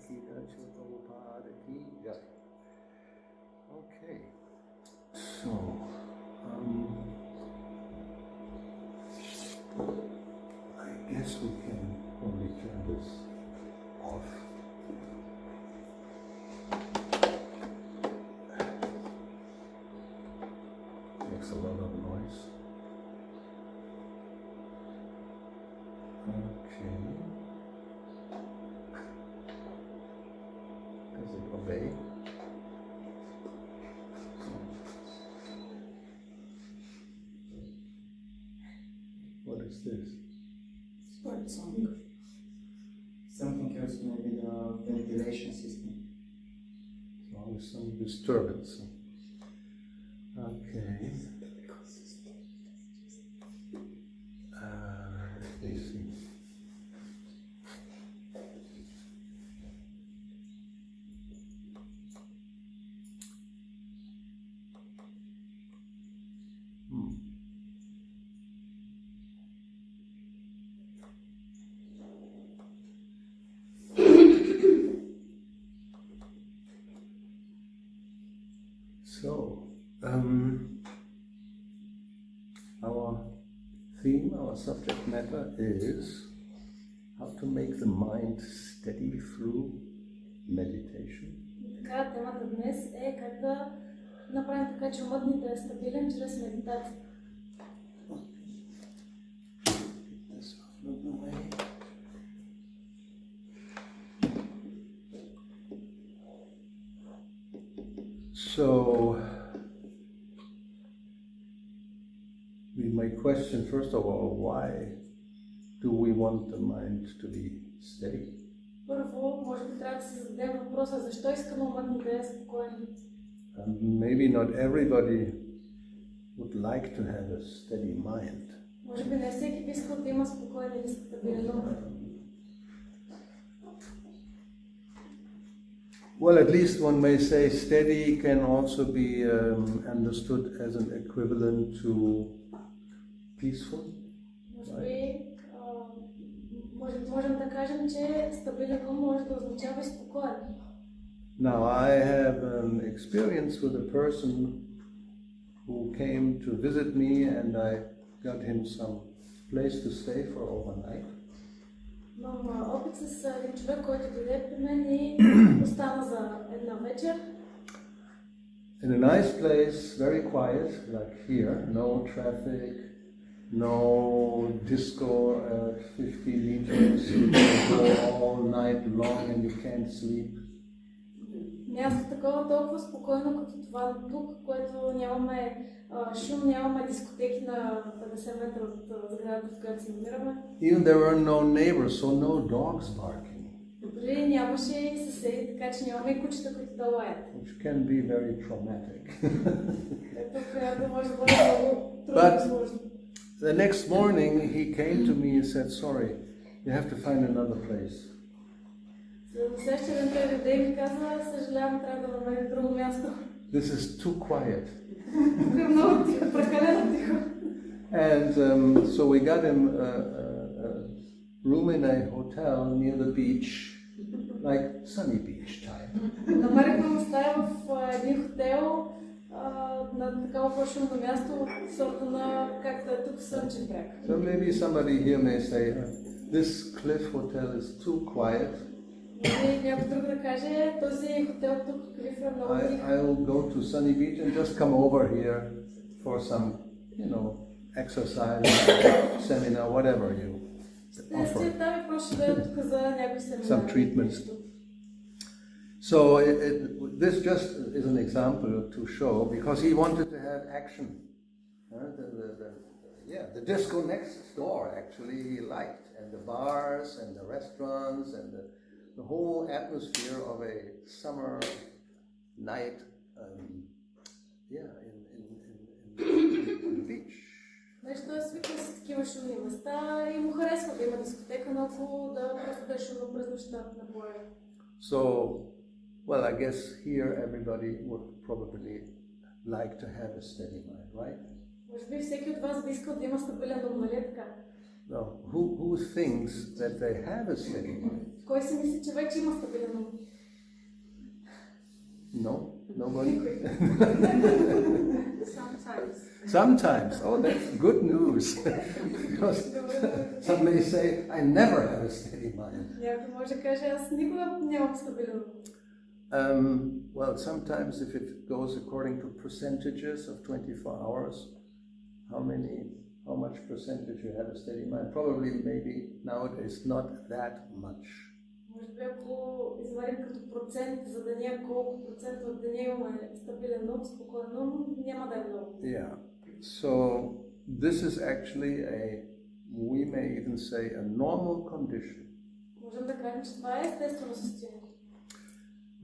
Ki Jai, Srila Prabhupada Ki Jai. Okay, so I guess we can probably turn this off. Makes a lot of noise. Okay. Does it obey? What is this? Bird song. Something else, maybe the ventilation system. So there's some disturbance. Okay. Let me see. So, our theme, our subject matter is how to make the mind steady through meditation. Така, темата днес е как да направим така, че умът ни да е стабилен чрез медитация. So, we might question first of all, why do we want the mind to be steady? Първо, може би трябва да си зададем въпроса, защо искаме умът ни да е спокоен? Maybe not everybody would like to have a steady mind. Може би не всеки би искал да има спокоен или стабилен ум. Well, at least one may say steady can also be understood as an equivalent to peaceful. Можем да кажем, че стабилен ум може да означава и спокоен. Now, I have an experience with a person who came to visit me, and I got him some place to stay for overnight. Имам опит с един човек, който дойде при мен и остана за една вечер. In a nice place, very quiet, like here, no traffic, no disco at 50 meters, you can go all night long and you can't sleep. Място такова толкова спокойно като това тук, което нямаме шум, нямаме дискотеки на 50 метра от сградата, в която се намираме. Even there were no neighbors, so no dogs barking. Дори нямаше и съседи, така че нямаме и кучета, които да лаят. Which can be very traumatic. Ето, която може да бъде много трудно сложно. The next morning he came to me and said, sorry, you have to find another place. Следващия ден той дойде и ми каза, съжалявам, трябва да намерим друго място. This is too quiet. Тук е много тихо, прекалено тихо. And so we got him a room in a hotel near the beach, like Sunny Beach type. Намерихме му стая в един хотел на такова по-шумно място от сорта на както е тук в Слънчев бряг. So maybe somebody here may say, this Cliff Hotel is too quiet. Някой друг да каже, този хотел тук Клиф е много тих. I'll go to Sunny Beach and just come over here for some, exercise, seminar, whatever you offer. Some treatments. So this just is an example to show, because he wanted to have action. The disco next door actually he liked, and the bars and the restaurants and the whole atmosphere of a summer night in the beach. Нещо е свикнал с такива шумни места и му харесва да има дискотека, но ако да просто да е шумно през нощта на плажа. So, well, I guess here everybody would probably like to have a steady mind, right? Може би всеки от вас би искал да има стабилен ум, нали така? Now, who thinks that they have a steady mind? Кой си мисли, че вече има стабилен ум? No? Nobody? Sometimes. Sometimes. Oh, that's good news. Because some may say, I never have a steady mind. Някой може да каже, аз никога нямам стабилен ум. Well, sometimes if it goes according to percentages of 24 hours, how much percentage you have a steady mind? Probably, maybe nowadays not that much. Може би ако измерим като процент за деня, колко процента от деня имаме стабилен ум, спокоен ум, няма да е много. Yeah. So this is actually we may even say a normal condition. Можем да кажем, че това е естествено състояние.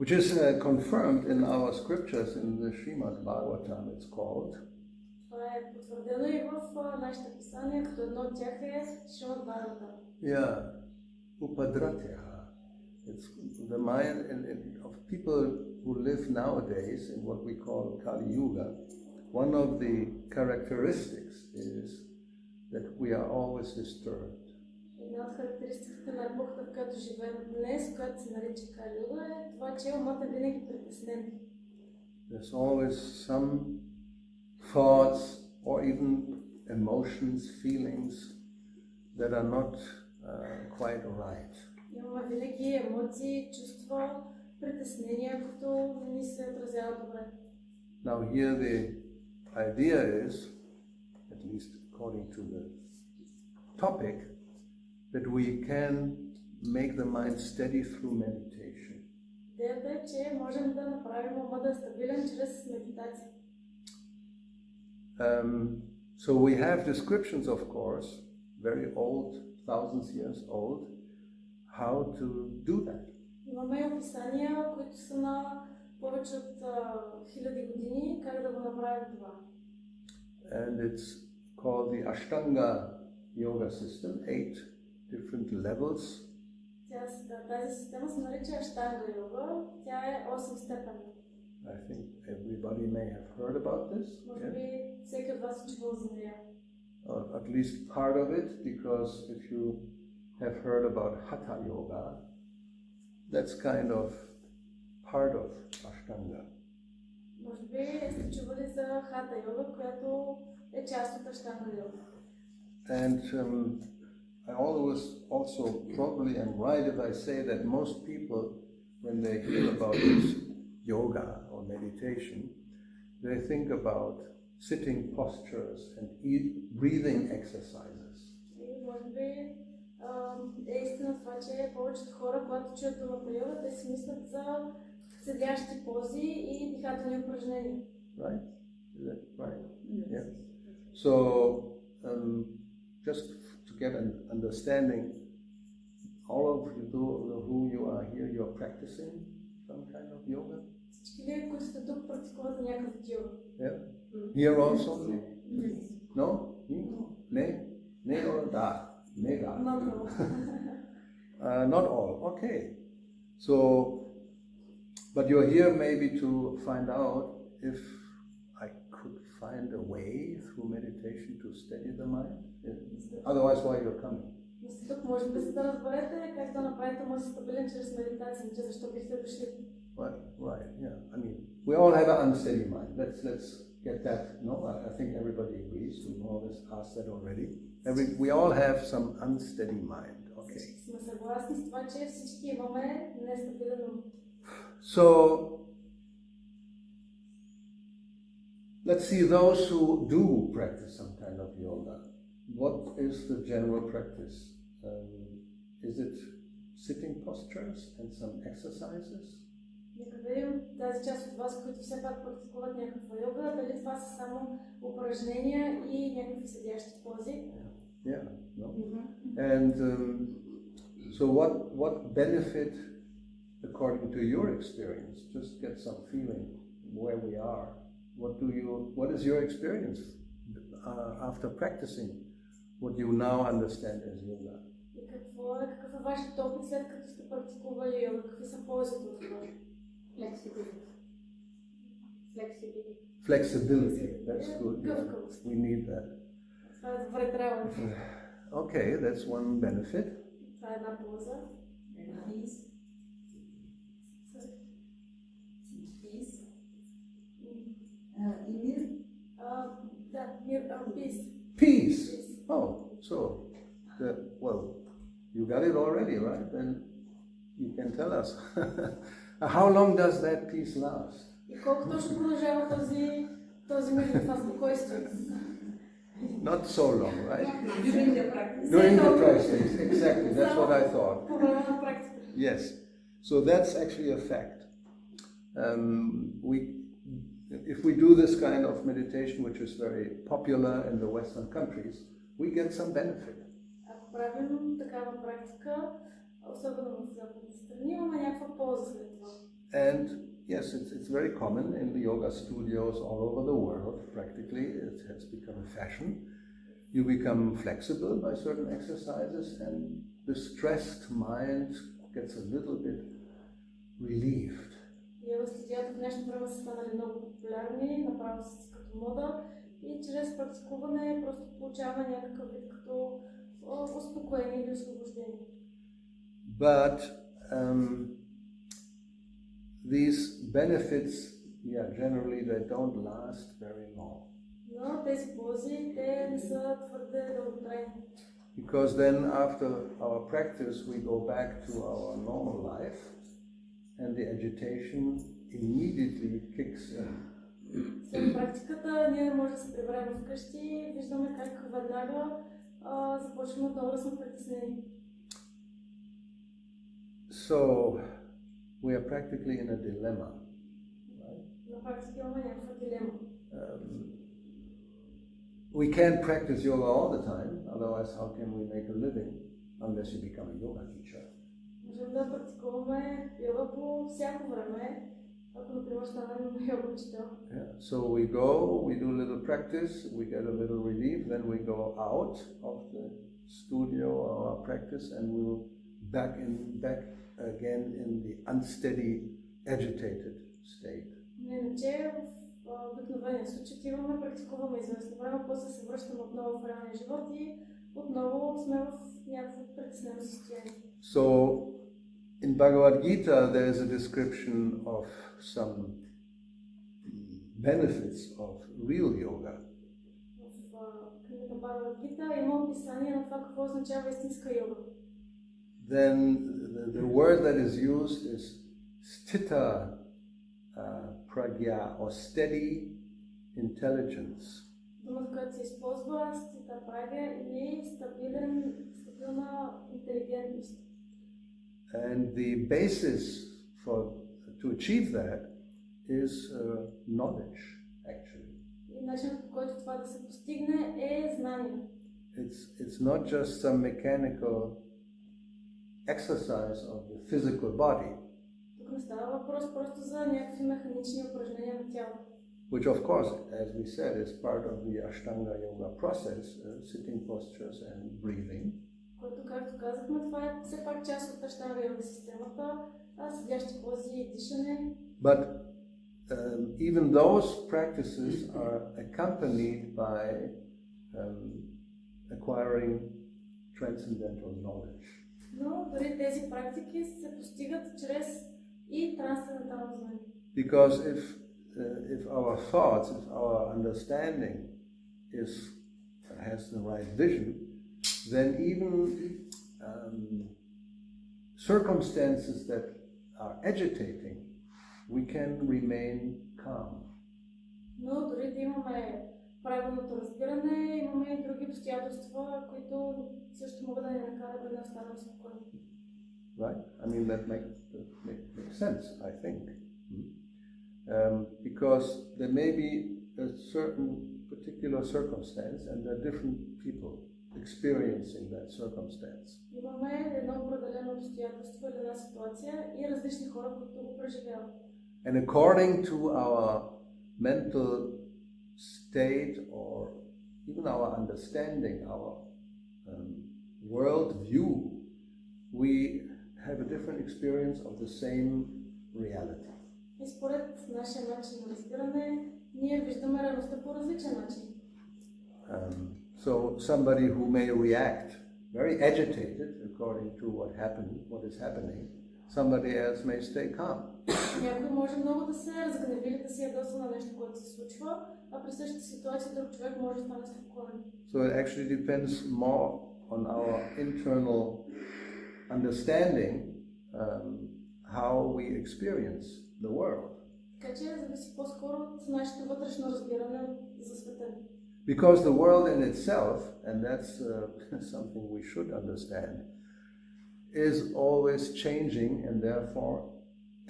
Which is confirmed in our scriptures in the Srimad Bhagavatam, it's called. Това е потвърдено и в нашите писания, като едно от тях е Шримад Бхагаватам. Yeah, Upadratyaha. It's the mind of people who live nowadays in what we call Kali Yuga. One of the characteristics is that we are always disturbed. Една от характеристиките на епохата, в която живеем днес, която се нарича Кали Юга, е това, че умът е винаги притеснен. There's always some thoughts or even emotions, feelings that are not quite right. Имаме винаги емоции, чувства, притеснения, които не ни се отразяват добре. Now here the idea is, at least according to the topic, that we can make the mind steady through meditation. Идеята е, че можем да направим ума да е стабилен чрез медитация. So we have descriptions, of course, very old, thousands years old, how to do that. Имаме описания, които са на повече от 1000 години, как да го направим това. And it's called the Ashtanga yoga system, 8 different levels. Тази система се нарича Аштанга йога. Тя е 8 степени. I think everybody may have heard about this. Може би всеки от вас е чувал за нея. At least part of it, because if you have heard about Hatha yoga, that's kind of part of Ashtanga. Може би сте чували за Хата йога, която е част от Аштанга йога. And I always also probably am right if I say that most people, when they hear about this yoga or meditation, they think about sitting postures and breathing exercises. И може би е истина това, че повечето хора, когато чуят думата йога, те си мислят за седящи пози и дихателни упражнения. Right? Is that right? Yeah. So, just to get an understanding, all of you who you are here, you are practicing some kind of yoga? Всички вие, които сте тук, практикувате някакъв вид йога. Yeah. Here also? No? Ne? Ne or da? Ne da? Not all. Not all. Okay. So, but you're here maybe to find out if I could find a way through meditation to steady the mind. Otherwise, why you're coming? Но сте тук, може би, за да разберете как да направите ума си стабилен чрез медитация, иначе защо бихте дошли? Right, yeah. I mean, we all have an unsteady mind. Let's get that. No, I think everybody agrees. We more or less asked that already. We all have some unsteady mind. Okay. Сме съгласни с това, че всички имаме нестабилен ум. So, let's see those who do practice some kind of yoga. What is the general practice? Is it sitting postures and some exercises? Нека видим тази част от вас, които все пак практикуват някаква йога, дали това са само упражнения и някакви седящи пози. Yeah, no? And so what benefit, according to your experience, just get some feeling where we are. What is your experience after practicing what you now understand as yoga? И какъв е вашият опит след като сте практикували йога? Какви са ползите от това? Flexibility. That's good. Yeah. We need that. Okay, that's one benefit. Това е една полза. Peace. Peace. И мир. Да, мир, peace. Peace. Oh, so, well, you got it already, right? Then you can tell us. How long does that peace last? И колко точно продължава този мир и това спокойствие? Not so long, right? During the practice. During the practice, exactly. That's what I thought. По време на практика. Yes. So that's actually a fact. If we do this kind of meditation, which is very popular in the Western countries, we get some benefit. Ако правим такава практика, особено в западните страни, имаме някаква полза след това. And yes, it's very common in the yoga studios all over the world. Practically, it has become a fashion. You become flexible by certain exercises, and the stressed mind gets a little bit relieved. Йога студията в днешно време са станали много популярни, направо са като мода и чрез практикуване просто получава някакъв вид като успокоение или освобождение. But these benefits, generally they don't last very long. Но тези ползи, те не са твърде дълготрайни. Because then after our practice we go back to our normal life and the agitation immediately kicks in. След практиката ние може да се приберем вкъщи и виждаме как веднага започваме отново да сме притеснени. So we are practically in a dilemma. Right? На практика имаме някаква дилема. We can't practice yoga all the time, otherwise how can we make a living unless you become a yoga teacher? Можем да практикуваме йога по всяко време, ако например станем йога учител. So we go, we do a little practice, we get a little relief, then we go out of the studio or our practice and we'll back again in the unsteady, agitated state. Иначе в обикновения случай отиваме, практикуваме известно време, после се връщаме отново в реалния живот и отново сме в някакво притеснено състояние. So in Bhagavad Gita there is a description of some benefits of real yoga. В книгата Бхагавад Гита има описание на това какво означава истинска йога. Then the word that is used is sthita pragya or steady intelligence. Думата, която се използва, стита прагя или стабилна интелигентност. And the basis to achieve that is knowledge, actually. И начинът, по който това да се постигне, е знание. It's not just some mechanical exercise of the physical body. Тук не става въпрос просто за някакви механични упражнения на тялото. Which of course, as we said, is part of the Ashtanga yoga process, sitting postures and breathing. Което, както казахме, това е все пак част от Аштанга йога системата, седящи пози и дишане. But even those practices are accompanied by acquiring transcendental knowledge. Но дори тези практики се постигат чрез и трансцендентално знание. Because if our thoughts, if our understanding has the right vision, then even circumstances that are agitating, we can remain calm. Но дори да имаме правилното разбиране, имаме и други обстоятелства, които също могат да ни накарат да не останем спокойни. Right? I mean, that makes sense, I think. Because there may be a certain particular circumstance and there are different people experiencing that circumstance. Имаме едно определено обстоятелство или една ситуация и различни хора, които го преживяват. And according to our mental state or even our understanding, our world view, we have a different experience of the same reality. И според нашия начин на разбиране, ние виждаме реалността по различен начин. So somebody who may react very agitated according to what is happening, somebody else may stay calm. Някой може много да се разгневи или да се ядоса на нещо, което се случва, а при същата ситуация друг човек може да стане спокоен. So it actually depends more on our internal understanding how we experience the world. Така че зависи по-скоро от нашето вътрешно разбиране за света. Because the world in itself, and that's something we should understand, is always changing and therefore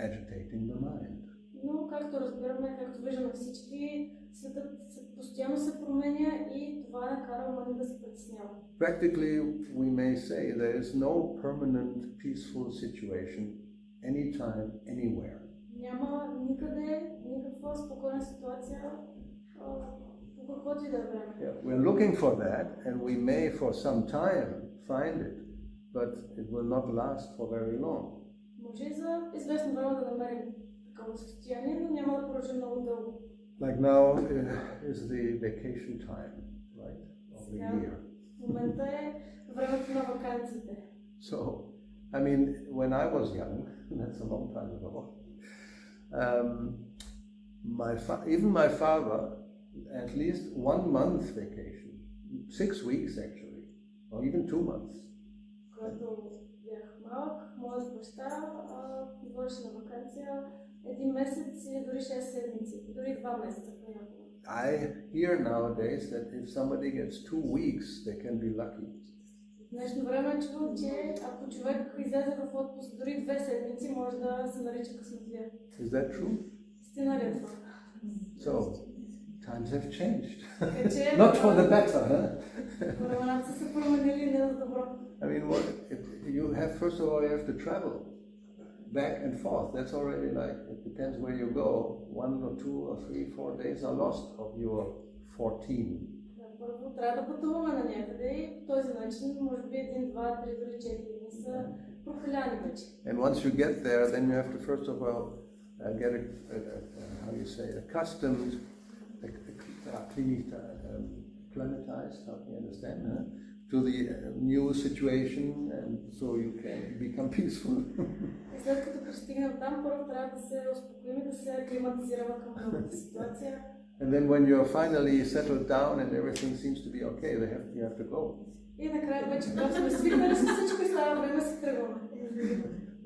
agitating the mind. Но както разбираме, както виждаме всички, светът постоянно се променя и това накара ума ни да се притеснява. Practically, we may say there is no permanent peaceful situation anytime, anywhere. Няма никъде никаква спокойна ситуация по каквото и да е време. Yeah, we're looking for that, and we may for some time find it, but it will not last for very long. Може и за известно време да намерим такова състояние, но няма да продължи много дълго. Like now is the vacation time, right, of the year. В момента е времето на ваканциите. So, I mean, when I was young, that's a long time ago, even my father, at least 1 month vacation, 6 weeks actually, or even 2 months. Когато бях малък, моят баща говореше на вакансия 1 месец или дори 6 седмици, дори 2 месеца понякога. I hear nowadays that if somebody gets 2 weeks, they can be lucky. В днешно време чувам, че ако човек излезе в отпуск дори 2 седмици, може да се нарича късметлия. Is that true? Истина ли е това? So, times have changed. Така че Not for the better, huh? времената са се променили не за добро. I mean, first of all, you have to travel back and forth. That's already like, it depends where you go. 1 or 2 or 3, 4 days are lost of your 14. Първо трябва да пътуваме на някъде и по този начин, може би 1, 2, 3, дори 4 дни са прокаляни вече. And once you get there, then you have to first of all get accustomed, acclimatized, how can you understand, to the new situation, and so you can become peaceful. И след като пристигнем там, първо трябва да се успокоим и да се аклиматизираме към новата ситуация. And then when you're finally settled down and everything seems to be okay, you have to go. И накрая вече, когато сме свикнали с всичко и става време, си тръгваме.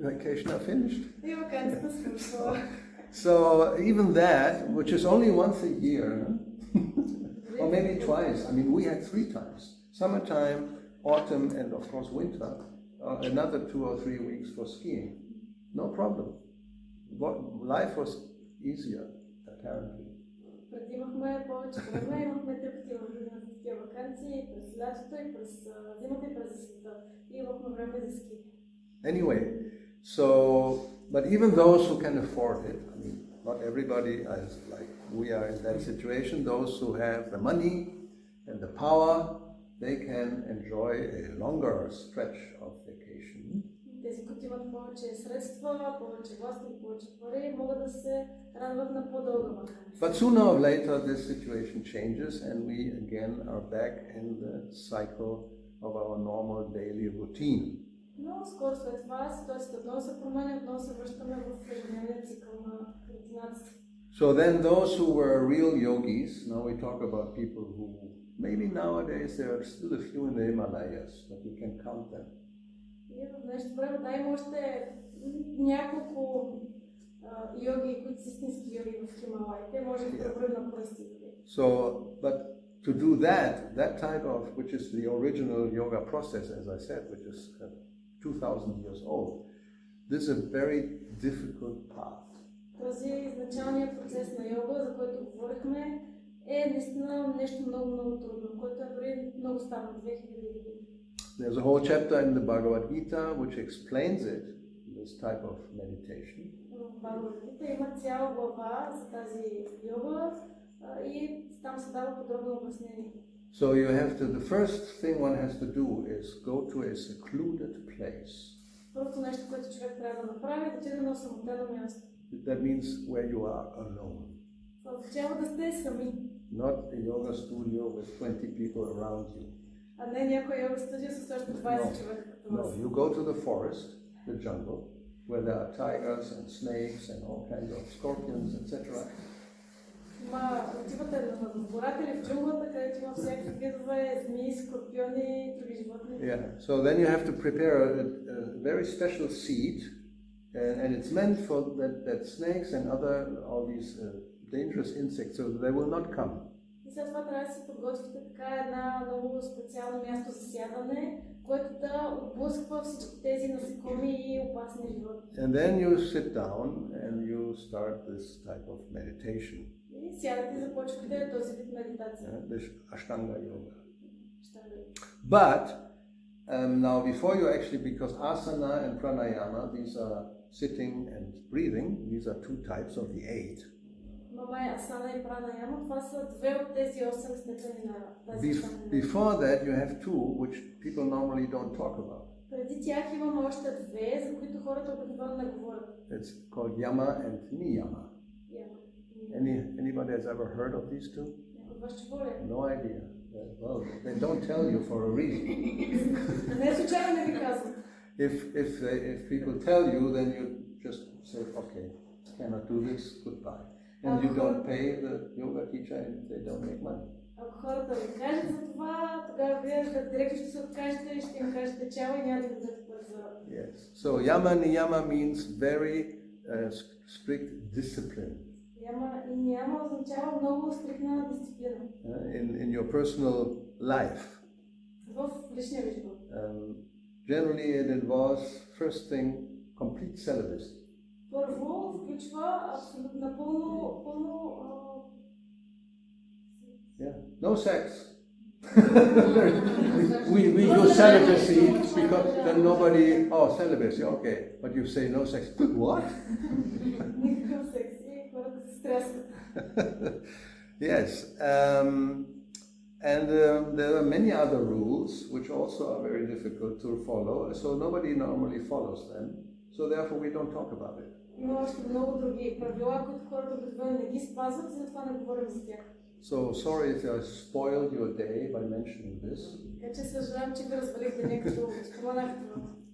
Vacation are finished. И ваканцията свършва. So even that, which is only once a year, or maybe twice. I mean, we had 3 times: summertime, autumn, and of course winter. Another 2 or 3 weeks for skiing. No problem. Life was easier, apparently. Преди имахме повече време, имахме 3 пъти в годината такива ваканции, през лятото и през зимата и през есента. И имахме време за ски. Anyway, so, but even those who can afford it, I mean, not everybody is like we are in that situation. Those who have the money and the power, they can enjoy a longer stretch of vacation. Тези, които имат повече средства, повече власт и повече пари, могат да се радват на по-дълга ваканция. But sooner or later this situation changes and we again are back in the cycle of our normal daily routine. Но скоро след това ситуацията отново се променя, отново се връщаме в ежедневния цикъл на рутината си. So then those who were real yogis, now we talk about people who maybe nowadays there are still a few in the Himalayas, but you can count them. И в днешно време, да, има още няколко йоги, които са истински йоги в Хималаите, може да преброим на пръсти. So, but to do that type of, which is the original yoga process, as I said, which is 2,000 years old, this is a very difficult path. Този изначалният процес на йога, за който говорихме, е наистина нещо много трудно, което е дори много старо, 2000 години. There's a whole chapter in the Bhagavad Gita which explains it, this type of meditation. В Бхагавад Гита има цяла глава за тази йога и там се дава подробно обяснение. So you have to, the first thing one has to do is go to a secluded place. Първото нещо, което човек трябва да направи, е да отиде на осамотено място. That means where you are alone. Това означава да сте сами. Not a yoga studio with 20 people around you. а не някоя йога студия с още 20 човека като нас. No, you go to the forest, the jungle, where there are tigers and snakes and all kinds of scorpions, etc. Отивате в гората или в джунглата, където има всякакви видове змии, скорпиони, други животни. Yeah, so then you have to prepare a very special seed, and it's meant for that snakes and all these dangerous insects, so they will not come. И след това трябва да се подготвите така една много специално място за сядане, което да отблъсква всички тези насекоми и опасни животни. And then you sit down and you start this type of meditation. И сядате и започвате този вид медитация. This Ashtanga yoga. But now before you actually, because asana and pranayama, these are sitting and breathing, these are two types of the 8. Мама асана и пранаяма, това са две от тези 8 степени на тази Before that you have two, which people normally don't talk about. Преди тях имаме още две, за които хората обикновено не говорят. It's called yama and niyama. Anybody has ever heard of these two? No idea. Well, they don't tell you for a reason. If people tell you, then you just say, okay, cannot do this, goodbye. And you don't pay the yoga teacher and they don't make money. Ако хората ви кажат за това, тогава вие директно ще се откажете и ще им кажете чао и няма да дадете пари за работа. Yes. So yama niyama means very strict discipline. Яма и нияма означава много стрикна дисциплина. In your personal life. В личния ви живот. Generally it involves first thing complete celibacy. Първо включва абсолютно напълно Yeah, no sex. we use celibacy because then nobody. Oh, celibacy, okay. But you say no sex. What? Никакъв секс и хората се стряскат. Yes, and there are many other rules which also are very difficult to follow. So nobody normally follows them. So therefore we don't talk about it. Има още много други правила, които хората обикновено не ги спазват, и затова не говорим за тях. So sorry if I spoiled your day by mentioning this.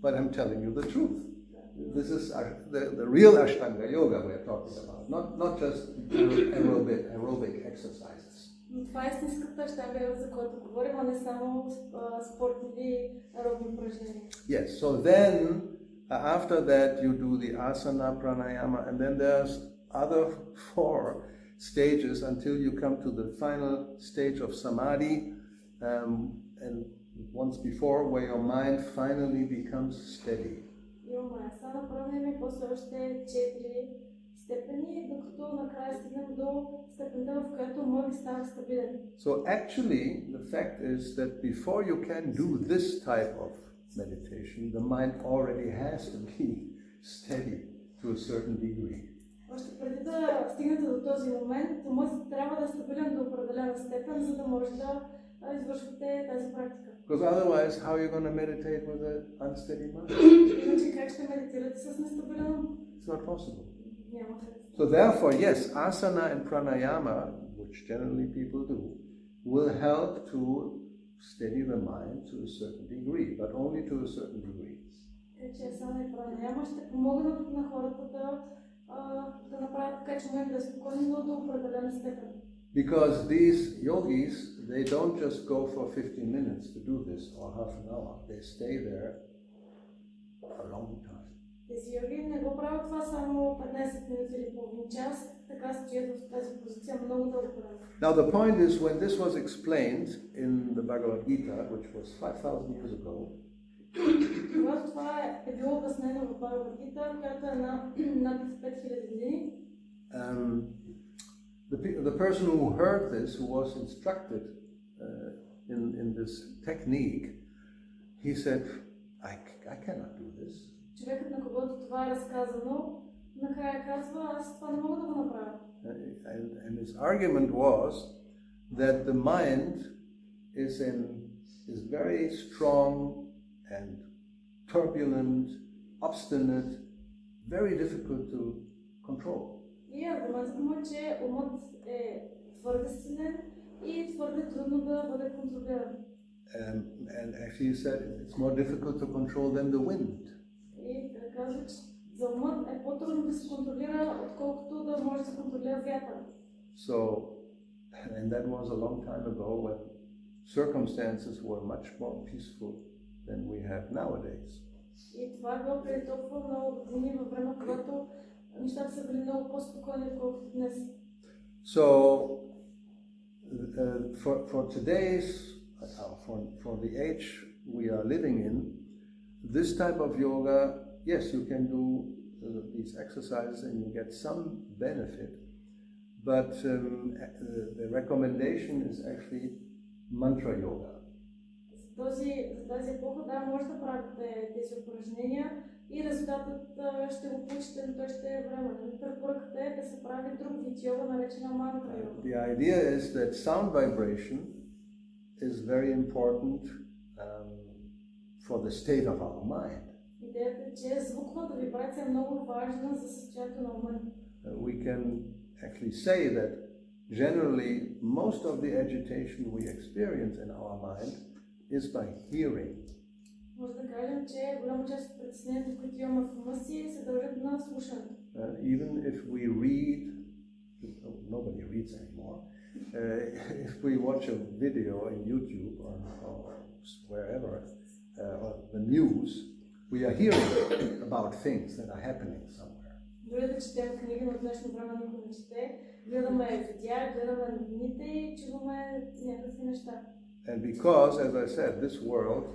But I'm telling you the truth. This is the real Ashtanga yoga we're talking about, not just aerobic exercises. Това е истинската Аштанга йога, за която говорим, а не само спортови аеробни упражнения. Yes, so then after that you do the asana, pranayama, and then there's other 4 stages until you come to the final stage of samadhi, and once before where your mind finally becomes steady. Имаме асана, пранаяма и после още 4 степени, докато накрая стигнем до степента, в която умът става стабилен. So actually the fact is that before you can do this type of meditation, the mind already has to be steady to a certain degree. Още преди да стигнете до този момент, умът трябва да е стабилен до определена степен, за да може да извършвате тази практика. Because otherwise, how are you going to meditate with an unsteady mind? Иначе как ще медитирате с нестабилен ум? It's not possible. Няма как. So therefore, yes, asana and pranayama, which generally people do, will help to steady the mind to a certain degree, but only to a certain degree. Че асана и пранаяма ще помогнат на хората да направят така, че умът да е спокойно, но до определена степен. Because these yogis, they don't just go for 15 minutes to do this or half an hour. They stay there a long time. Тези йоги не го правят това само 15 минути или половин час, така стоят в тази позиция много дълго време. Now the point is, when this was explained in the Bhagavad Gita, which was 5,000 years ago, когато това е било обяснено в Бхагавад Гита, която е над 5000 години, the person who heard this, who was instructed in this technique, he said, I cannot do this. Човекът, на когото това е разказано, накрая казва, аз това не мога да го направя. And his argument was that the mind is very strong and turbulent, obstinate, very difficult to control. И аргументът му е, че умът е твърде силен и твърде трудно да бъде контролиран. And actually he said it's more difficult to control than the wind. И да казва, че за ума е по-трудно да се контролира, отколкото да може да се контролира вятъра. So, and that was a long time ago when circumstances were much more peaceful than we have nowadays. И това е било преди толкова много години във време, когато нещата са били много по-спокойни, отколкото днес. So, for today's, for the age we are living in, this type of yoga, yes, you can do these exercises and you get some benefit, but the recommendation is actually mantra yoga. За тази епоха, да, може да правите тези упражнения и резултатът ще го получите, но той ще е временен. Препоръката е да се прави друг вид йога, наречена мантра йога. The idea is that sound vibration is very important for the state of our mind. Идеята е, че звуковата вибрация е много важна за състоянието на ума. We can actually say that generally most of the agitation we experience in our mind is by hearing. Може да кажем, че голяма част от притесненията, които имаме в ума си, се дължат на слушането. Even if we read, nobody reads anymore, if we watch a video in YouTube or wherever, or the news, we are hearing about things that are happening somewhere. Дори да четем книги, но в днешно време никой не чете, гледаме видеа, гледаме новините и чуваме някакви неща. And because, as I said, this world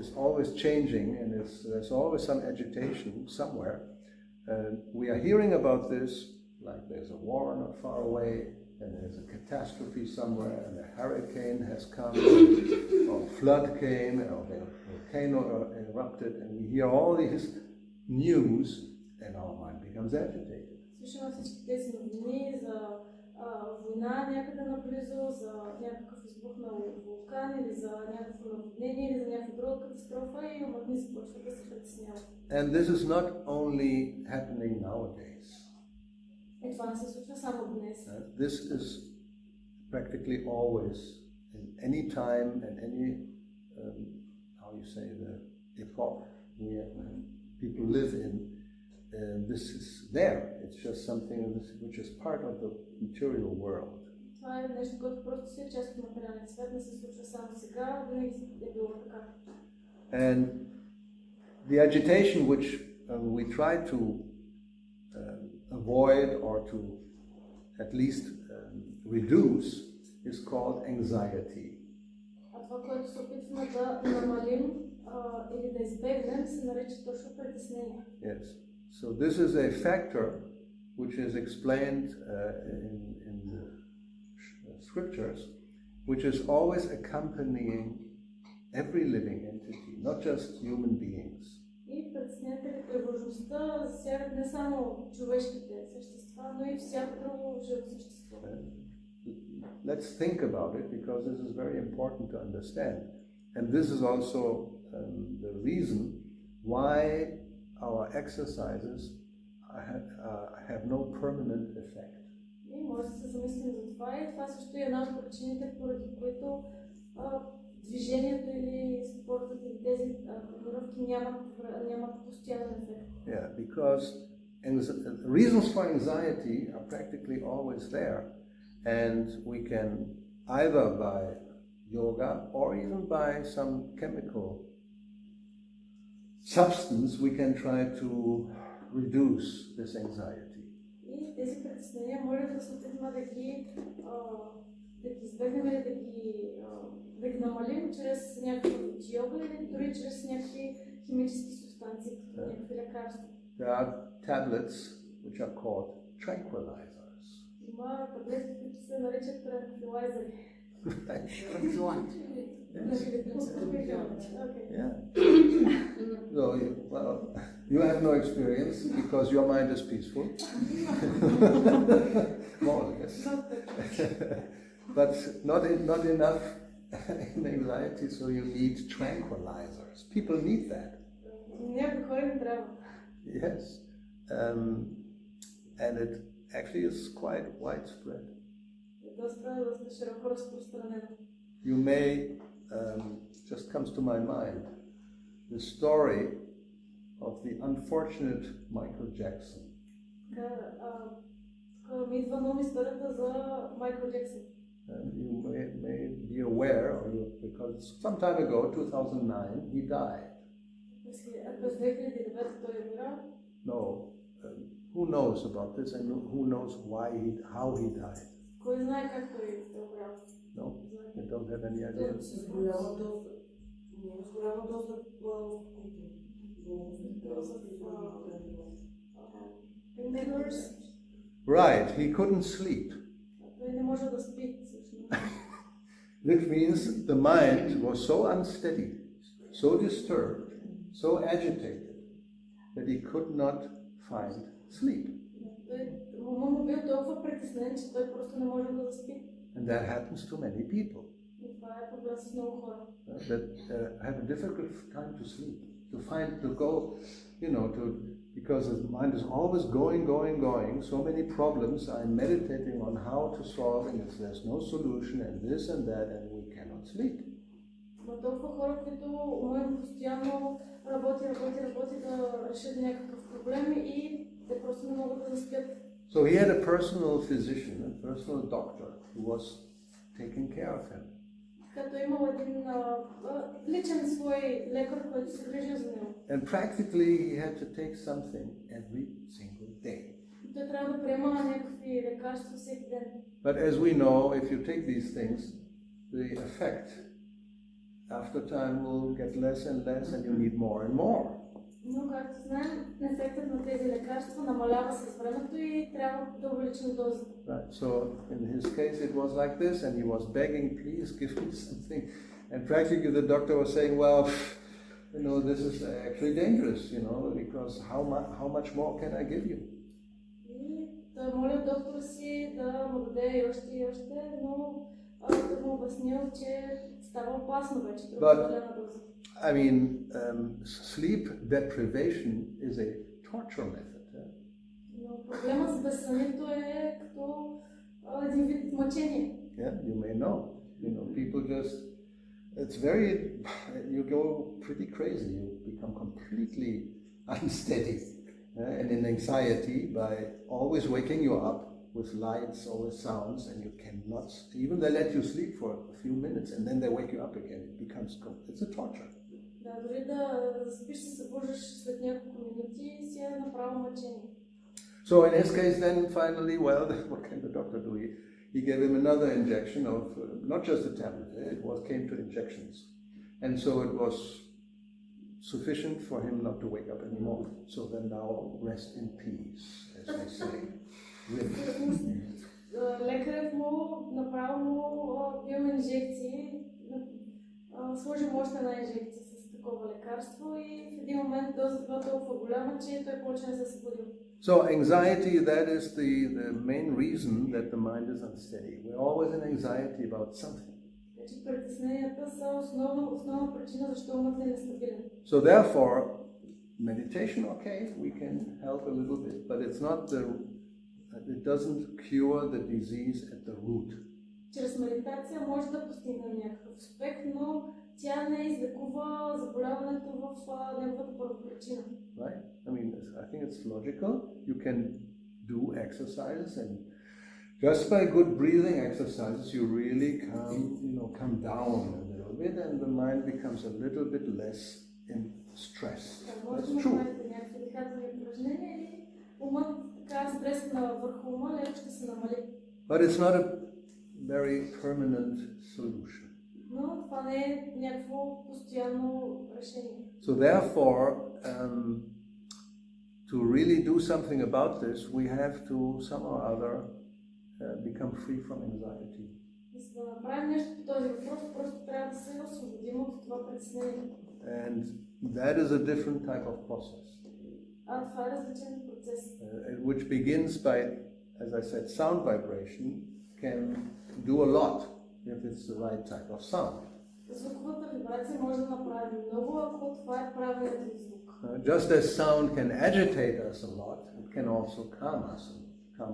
is always changing and there's always some agitation somewhere, we are hearing about this, like there's a war not far away, and there's a catastrophe somewhere, and a hurricane has come, or flood came, or the volcano erupted, and we hear all these news, and our mind becomes agitated. Слушаме всички тези новини за война някъде наблизо, за някакъв избухнал вулкан или за някакво наводнение или за някаква друга катастрофа и умът ни започва да се притеснява. And this is not only happening nowadays. И това не се случва само днес. This is practically always, in any time and any, how you say, the epoch people live in, this is there. It's just something which is part of the material world. Това е нещо, което просто си е част от материалния свят, не се случва само сега, винаги е било така. And the agitation which we try to avoid or to at least reduce is called anxiety. А това, което се опитваме да намалим или да избегнем, се нарича точно притеснение. Yes. So this is a factor which is explained in the scriptures, which is always accompanying every living entity, not just human beings. И притеснението или тревожността засягат не само човешките същества, но и всяко друго живо същество. Let's think about it because this is very important to understand. And this is also the reason why our exercises have no permanent effect. И може да се замислим за това и това също е една от причините, поради които движението или спортът или тези тренировки нямат постоянен ефект. Yeah, because reasons for anxiety are practically always there, and we can either by yoga or even by some chemical substance we can try to reduce this anxiety. И тези притеснения може да се опитаме да ги избегнем или да ги намалим чрез някаква йога или дори чрез някакви химически субстанции, като някакви лекарства. There are tablets which are called tranquilizers. Има таблетки, които се наричат транквилайзери. Yeah. So, you have no experience because your mind is peaceful. More or less. But not enough anxiety, so you need tranquilizers. People need that. Yes. And it actually is quite widespread. You may just comes to my mind the story of the unfortunate Michael Jackson. Ми идва нова историята за Майкъл Джексън. You may be aware, because some time ago, 2009, he died. През 2009 той умира. No, who knows about this and who knows how he died? Кой знае как той умрял? No, you don't have any idea. С голяма доза Right, he couldn't sleep. Той не може да спи. Which means the mind was so unsteady, so disturbed, so agitated that he could not find sleep. Умът му бил толкова притеснен, че той просто не може да заспи. And that happens to many people. И това е проблем с много хора. That have a difficult time to sleep, to go, because the mind is always going, so many problems. I'm meditating on how to solve, and if there's no solution, and this and that, and we cannot sleep. Но толкова хора, които умът постоянно работи да решат някакъв проблем и те просто не могат да заспят. So he had a personal physician, a personal doctor, who was taking care of him. Като имал един личен свой лекар, който се грижи за него. And practically he had to take something every single day. Той трябва да приема някакви лекарства всеки ден. But as we know, if you take these things, the effect after time will get less and less, and you need more and more. Но както знаем, ефектът на тези лекарства намалява с времето и трябва да увеличим дозата. Right. So in his case it was like this, and he was begging, please give me something. And practically the doctor was saying, well, this is actually dangerous, because how much more can I give you? И той молил доктора си да му даде и още, но той му обяснил, че става опасно вече при определена доза. I mean, sleep deprivation is a torture method. Но проблемът с безсънието е като един вид мъчение. Yeah, you may know. People you go pretty crazy. You become completely unsteady and in anxiety by always waking you up with lights or with sounds, and you cannot, even they let you sleep for a few minutes and then they wake you up again. It's a torture. Да, дори да заспиш се събуждаш след няколко минути си е направо мъчение. So in his case then finally, what can the doctor do? He gave him another injection of, not just a tablet, came to injections. And so it was sufficient for him not to wake up anymore. So then now rest in peace, as we say. Лекарят му направо му бил инжекции, сложи още една инжекция с такова лекарство и в един момент дозата била толкова голяма, че той почна да се събудил. So anxiety, that is the main reason that the mind is unsteady. We're always in anxiety about something. Значи притесненията са основна причина защо умът е нестабилен. So therefore, meditation, okay, we can help a little bit, but it doesn't cure the disease at the root. Чрез медитация може да постигнем някакъв успех, но тя не излекува заболяването в неговата първопричина. Right? I think it's logical. You can do exercise, and just by good breathing exercises, you really come down a little bit, and the mind becomes a little bit less in stress. That's true. But it's not a very permanent solution. So therefore, to really do something about this, we have to somehow or other become free from anxiety. And that is a different type of process. Which begins by, as I said, sound vibration can do a lot if it's the right type of sound. Just as sound can agitate us a lot, it can also calm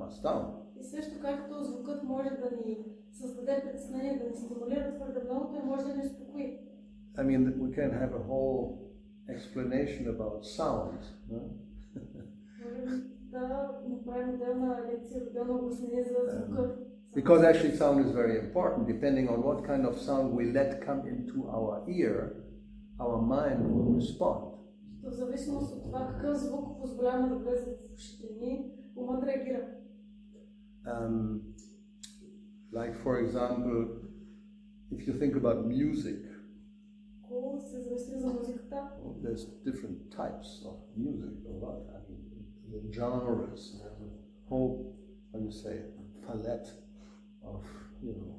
us down. И също както звукът може да ни създаде притеснение, да ни стимулира твърде много, той може да ни успокои. I mean, we can have a whole explanation about sound. Можем да направим отделна лекция, отделно обяснение за звука. Because actually sound is very important. Depending on what kind of sound we let come into our ear, our mind will respond. В зависимост от това какъв звук позволяваме да влезе в ушите ни, умът реагира. Like for example, if you think about music, Ако се замислим за музиката, there's different types of music, a lot. I mean, the genres, there's a whole, how do you say, palette of, you know,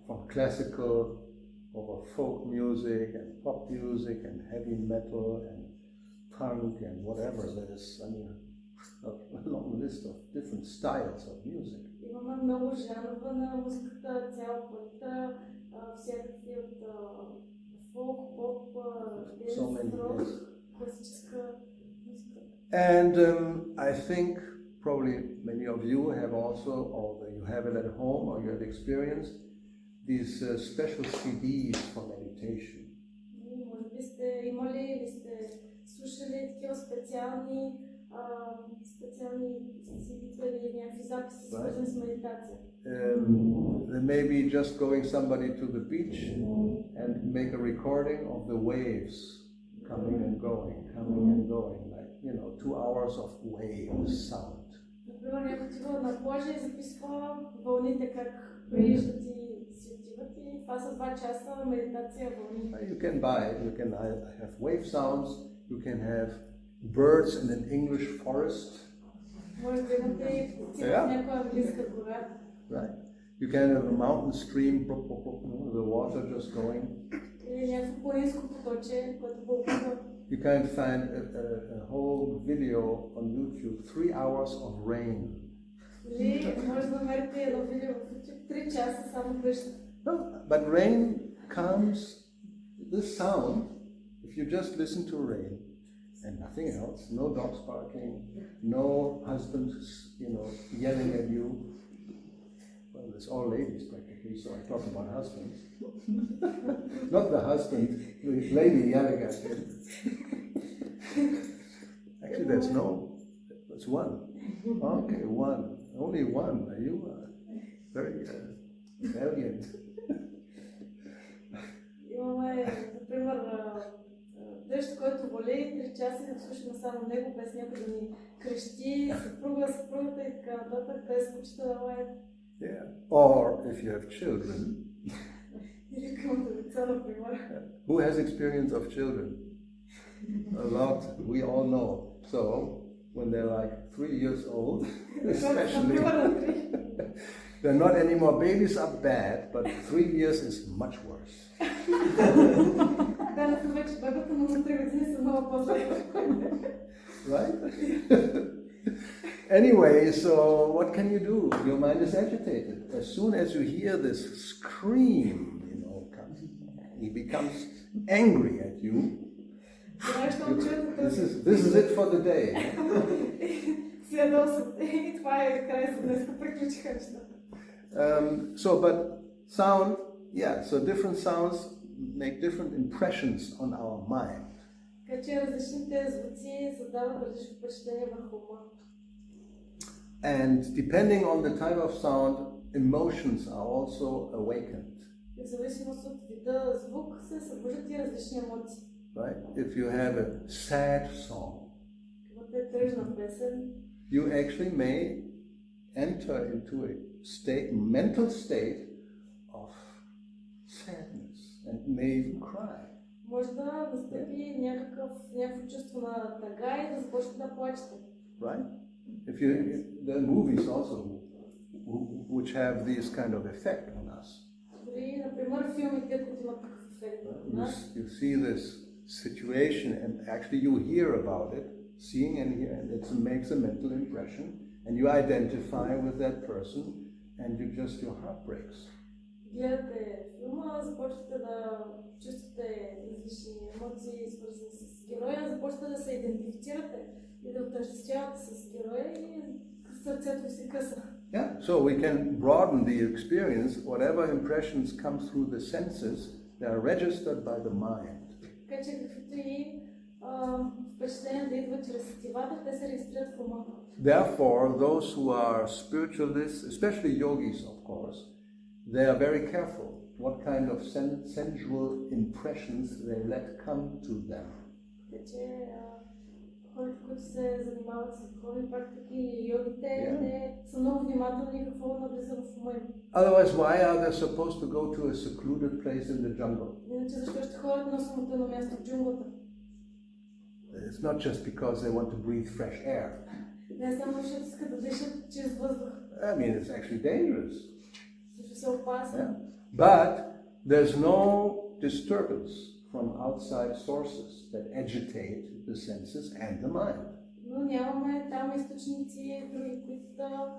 from classical over folk music and pop music and heavy metal and punk and whatever. There's, I mean, a long list of different styles of music. имаме много жанрове на музиката, цяла палитра, всякакви от фолк, поп, дес, рок, класическа музика. And I think probably many of you have also, or you have it at home, or you have experienced these special CDs for meditation. Може би сте имали или сте слушали такива специални CD-та или някакви записи, свързани с медитация. There may be just going somebody to the beach and make a recording of the waves coming and going, like, you know, 2 hours of waves sound. Например, някой отива на плажа и записва вълните как прииждат и си отиват и това са 2 часа медитация вълни. You can have wave sounds, you can have birds in an English forest. Може да имате птици в някоя английска гора. Right? You can have a mountain stream, the water just going. Или някакво планинско поточе, което бълбува. You can find a whole video on YouTube, 3 hours of rain. Или може да намерите едно видео в YouTube, 3 часа само дъжд. But rain comes, this sound, if you just listen to rain and nothing else, no dogs barking, no husband, you know, yelling at you. Well, there's all ladies practically, so I talk about husbands. Not the husband, the lady yelling at him. Actually, there's one. Okay, one. Only one. You are very valiant. Имаме, например, дъжд, който вали, 3 часа да слушаме само него, без някой да ни крещи, съпругата и така нататък, без кучета да лаят. Yeah. Or if you have children. Или към деца, например. Who has experience of children? A lot. We all know. So, when they're like 3 years old, especially, they're not anymore. Babies are bad, but 3 years is much worse. Right? Anyway, so what can you do? Your mind is agitated. As soon as you hear this scream, you know, he becomes angry at you. This is it for the day. But sound, yeah, so different sounds make different impressions on our mind. And depending on the type of sound, emotions are also awakened. Right? If you have a sad song, you actually may enter into a mental state of sadness and may even cry. Може да настъпи някакво чувство на тъга и да започне да плачете. Right? There are movies also which have this kind of effect on us. Дори, например, филмите, които имат такъв ефект на нас. You see this situation and actually you hear about it, seeing and hearing, it makes a mental impression and you identify with that person and your heart breaks. Гледате филма, започвате да чувствате различни емоции, свързани с героя, започвате да се идентифицирате и да отъждествявате с героя и сърцето ви се къса. Yeah, so we can broaden the experience. Whatever impressions come through the senses, they are registered by the mind. Така че каквито и впечатления да идват чрез сетивата, те се регистрират в ума. Therefore, those who are spiritualists, especially yogis, of course, they are very careful what kind of sensual impressions they let come to them. Така че хората, които се занимават с духовни практики или йогите, те са много внимателни какво навлиза в ума им. Otherwise, why are they supposed to go to a secluded place in the jungle? Иначе защо ще ходят на самотно място в джунглата? It's not just because they want to breathe fresh air. Не само защото искат да дишат чрез въздух. I mean, it's actually dangerous. Също са опасни. But there's no disturbance from outside sources that agitate the senses and the mind. Но нямаме там източници, други, които да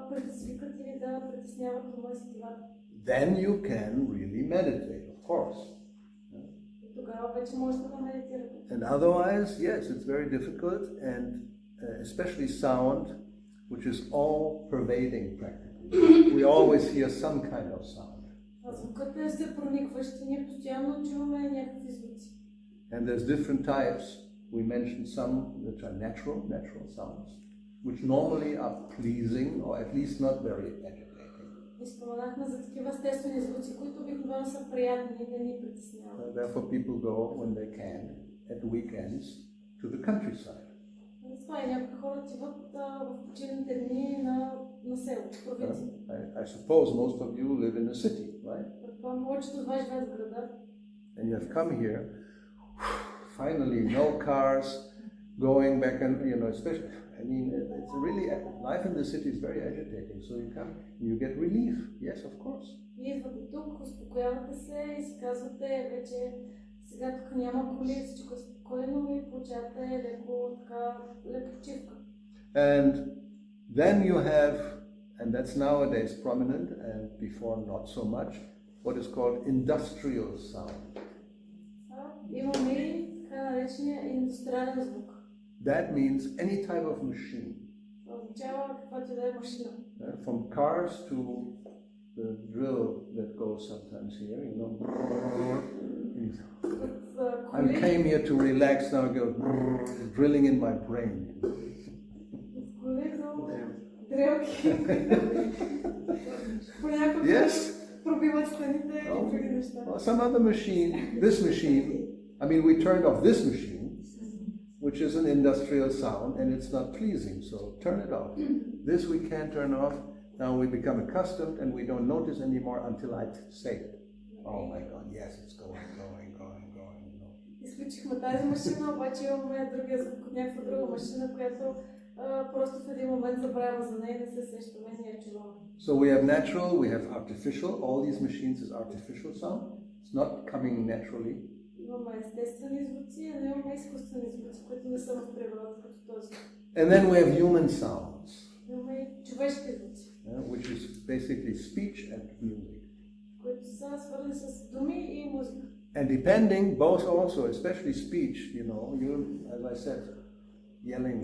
предизвикат или да притесняват ума и сетивата. Then you can really meditate, of course. И тогава вече можете да медитирате. And otherwise, yes, it's very difficult, and especially sound, which is all-pervading practically. We always hear some kind of sound. Звукът е се проникващ и ние постоянно чуваме някакви звуци. And there's different types. We mentioned some which are natural sounds, which normally are pleasing or at least not very agitating. И споменахме за такива естествени звуци, които обикновено са приятни и да ни притесняват. Therefore people go when they can at the weekends to the countryside. Това и някои хора отиват в почивните дни на село, в провинцията. I suppose most of you live in a city, right? Предполагам, повечето от вас живеят в града. And you have come here, finally no cars going back and, especially, I mean, it's really, life in the city is very agitating, so you come and you get relief, yes, of course. Вие идвате тук, успокоявате се и си казвате вече сега тук няма коли, всичко е спокойно и получавате лека почивка. And then you have, and that's nowadays prominent and before not so much, what is called industrial sound. Имаме и така наречения индустриален звук. That means any type of machine. Означава каквато и да е машина. From cars to the drill that goes sometimes here, I came here to relax, now I go drilling in my brain. Yes. Or some other machine, this machine, I mean we turned off this machine, which is an industrial sound and it's not pleasing, so turn it off. This we can't turn off, now we become accustomed and we don't notice anymore until I say it. Oh my God, yes, it's going. Изключихме тази машина, обаче имаме другия звук от някаква друга машина, която просто в един момент забравяме за нея и не се сещаме, не я чуваме. So we have natural, we have artificial, all these machines is artificial sound. It's not coming naturally. Имаме естествени звуци, а не имаме изкуствени звуци, които не са в природата като този. And then we have human sounds. Имаме и човешки звуци. Which is basically speech and music. Които са свързани с думи и музика. And depending, both also, especially speech, you, as I said, yelling.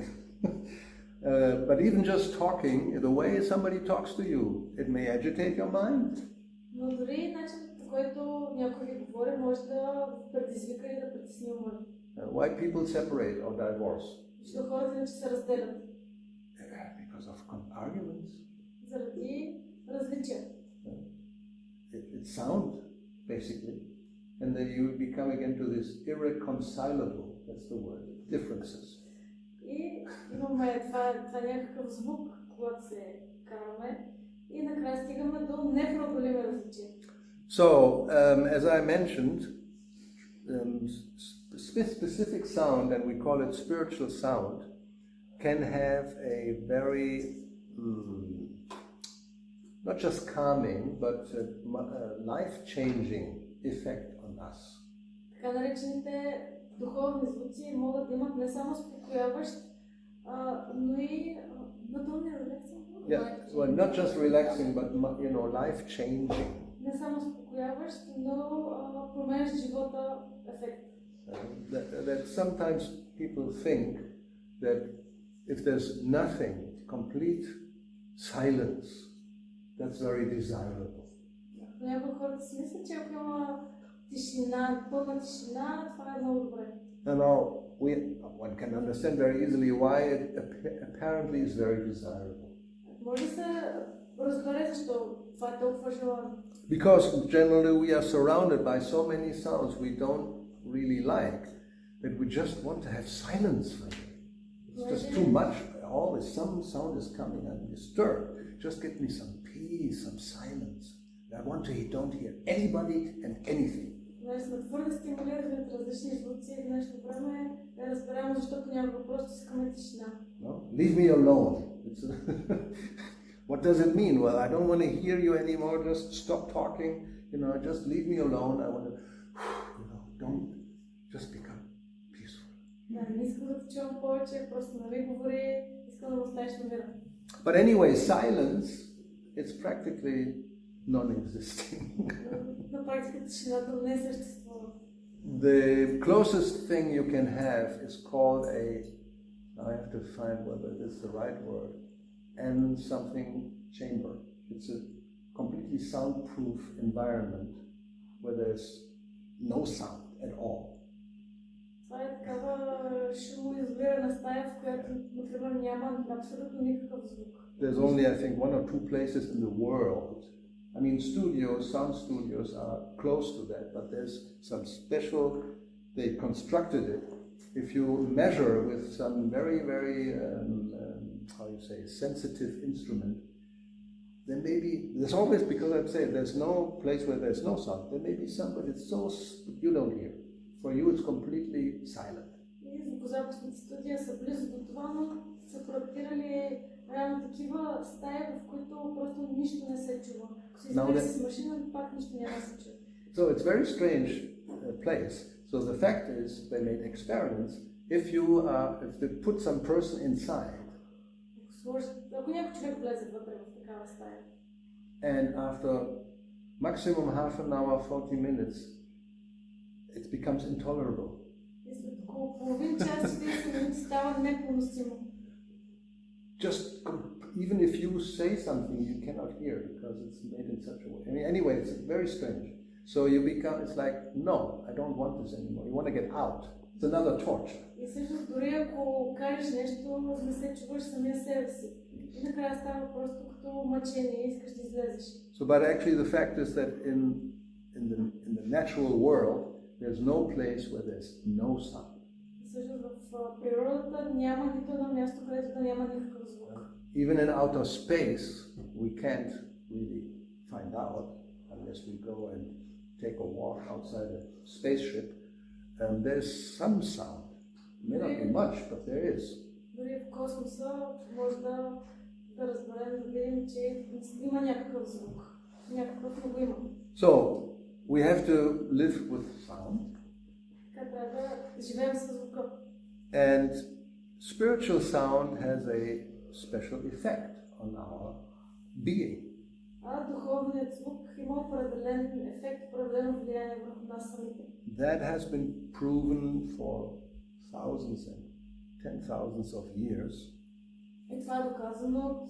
But even just talking, the way somebody talks to you, it may agitate your mind. Но дори начинът, по който някой ви говори, може да предизвика и да притесни ума. Why people separate or divorce? Защото хората иначе се разделят. Because of arguments. Заради различия. It's sound, basically. And then you become again to this irreconcilable, that's the word, differences. И имаме това някакъв звук, когато се караме, и накрая стигаме до непреодолими различия. So, as I mentioned, specific sound, and we call it spiritual sound, can have a very, not just calming, but life-changing effect on us. Така наречените духовни звуци могат да имат не само успокояващ, но и Well, not just relaxing, but life-changing. Не само успокояващ, но променящ живота ефект. That sometimes people think that if there's nothing, complete silence, that's very desirable. Някои хората си мислят, че ако има тишина, пълна тишина, това е много добре. Now, one can understand very easily why it apparently is very desirable. Може да се разбере защо това е толкова желано. Because generally we are surrounded by so many sounds we don't really like, that we just want to have silence for it. It's just too much. Always some sound is coming. I'm disturbed. Just give me some peace, some silence. I want to don't hear anybody and anything. Значи сме твърде стимулирани от различни звуци в днешно време, да разберем, защото някога просто искаме тишина. No? Leave me alone. What does it mean? Well, I don't want to hear you anymore. Just stop talking. Just leave me alone. I want to, don't just become peaceful. Не искам да те чувам повече, просто не ми говори, искам да оставиш на мира. But anyway, silence, it's practically non-existing. На практика тишината не съществува. The closest thing you can have is called now I have to find whether this is the right word, and something chamber. It's a completely soundproof environment where there's no sound at all. Това е такава шумоизолирана стая, в която, например, няма абсолютно никакъв звук. There's only, I think, 1 or 2 places in the world. I mean, sound studios are close to that, but there's some special, they constructed it. If you measure with some very, very, sensitive instrument, then maybe, there's always, because I'm saying there's no place where there's no sound, there may be some, but it's so, you don't hear. For you, it's completely silent. И звукозаписните студия са близо до това, но са проектирали реално такива стаи, в които просто нищо не се чува. Ако се избере с машина, пак нищо няма да се чува. So it's a very strange place. So the fact is, they made experiments. If they put some person inside, ако някой човек влезе вътре в такава стая, and after maximum half an hour, 40 minutes, it becomes intolerable. И след около половин час, 40 минути става непоносимо. Just even if you say something, you cannot hear because it's made in such a way. I mean, anyway, it's very strange. So it's like, no, I don't want this anymore. You want to get out. It's another torture. И всъщност дори ако кажеш нещо, не се чуваш самия себе си. И накрая става просто като мъчение, искаш да излезеш. So, but actually the fact is that in the natural world, there's no place where there's no sound. Всъщност в природата няма нито едно място, където да няма никакъв звук. Even in outer space, we can't really find out unless we go and take a walk outside a spaceship. There's some sound. It may not be much, but there is. Дори в космоса може да разберем, да видим, че има някакъв звук. Някакъв го има. So, we have to live with sound. Така трябва да живеем със звука. And spiritual sound has a special effect on our being. Духовният звук има определен ефект, определено влияние върху нас самите. That has been proven for thousands and 10,000s of years. И това е доказано от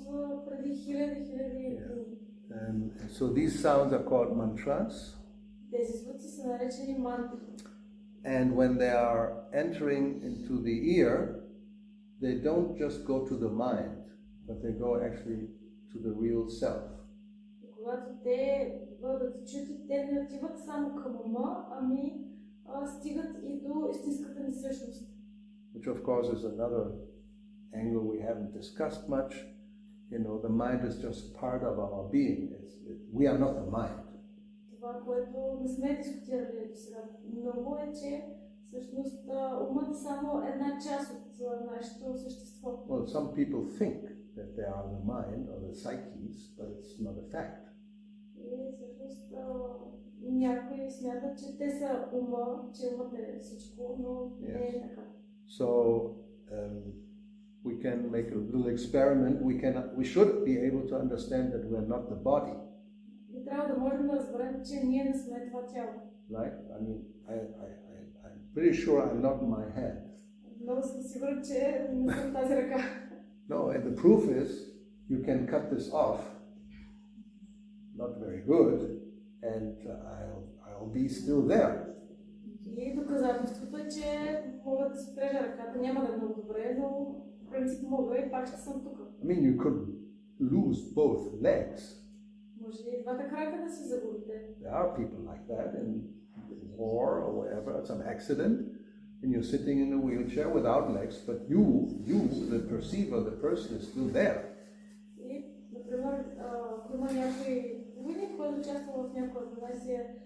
преди хиляди години. So these sounds are called mantras. Тези звуци са наречени мантри. And when they are entering into the ear, they don't just go to the mind, but they go actually to the real self. И когато те бъдат чути, те не отиват само към ума, ами стигат и до истинската ни същност. Which of course is another angle we haven't discussed much. The mind is just part of our being. We are not the mind. Това, което не сме дискутирали до сега много е, че всъщност умът е само една част от нашето същество. Well, some people think that they are the mind or the psyches, but it's not a fact. И всъщност някои смятат, че те са ума, че умът е всичко, но не е така. So we can make a little experiment. We should be able to understand that we are not the body. И трябва да можем да разберем, че ние не сме това тяло. Right? I mean, I'm pretty sure I'm not my hand. Много съм сигурен, че не съм тази ръка. No, and the proof is you can cut this off, not very good, and I'll be still there. И доказателството е, че мога да си отрежа ръката, няма да е много добре, но в принцип мога и пак ще съм тук. I mean, you could lose both legs. Може и двата крака да си загубите. There are people like that in war or whatever, some accident, and you're sitting in a wheelchair without legs, but you, the perceiver, the person is still there. И, например, ако има някой войник, който участва в някоя война и си е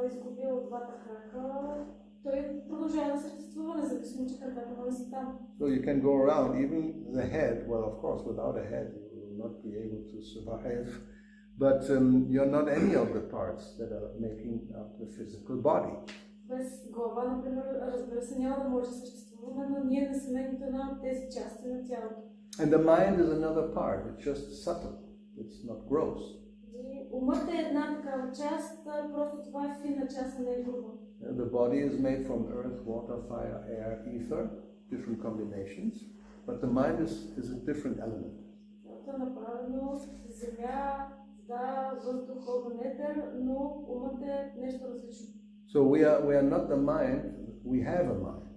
изгубил двата крака, той продължава да съществува, независимо, че краката му не са там. So you can go around, even the head, well, of course, without a head, you will not be able to survive. But you're not any of the parts that are making up the physical body. Без глава, например, разбира се, няма да може да съществуваме, но ние не сме нито една от тези части на тялото. And the mind is another part, it's just subtle, it's not gross. И умът е една такава част, просто това е финна част, не е груба. The body is made from earth, water, fire, air, ether, different combinations, but the mind is a different element. Това е направено от земя, вода, въздух, огън, етер, но умът е нещо различно. So we are not the mind, we have a mind.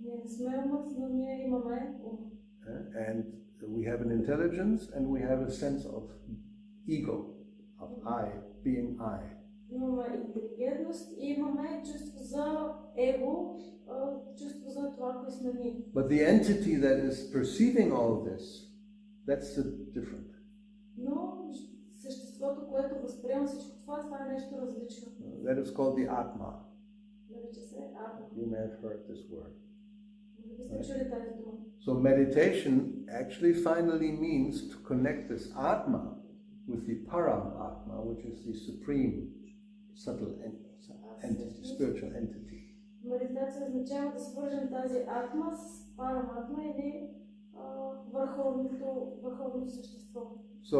Ние не сме умът, но ние имаме ум. And we have an intelligence and we have a sense of ego, of I, being I. Имаме интелигентност и имаме чувство за его, чувство за това, кое сме ние. But the entity that is perceiving all this, that's different. Но съществото, което възприема всичко това, това е нещо различно. That is called the Atma. Нарича се атма. You may have heard this word. Може би сте чули тази дума. So meditation actually finally means to connect this Atma with the Param Atma, which is the supreme, subtle entity, spiritual entity. Медитация означава да свържем тази атма с параматма или върховното същество. So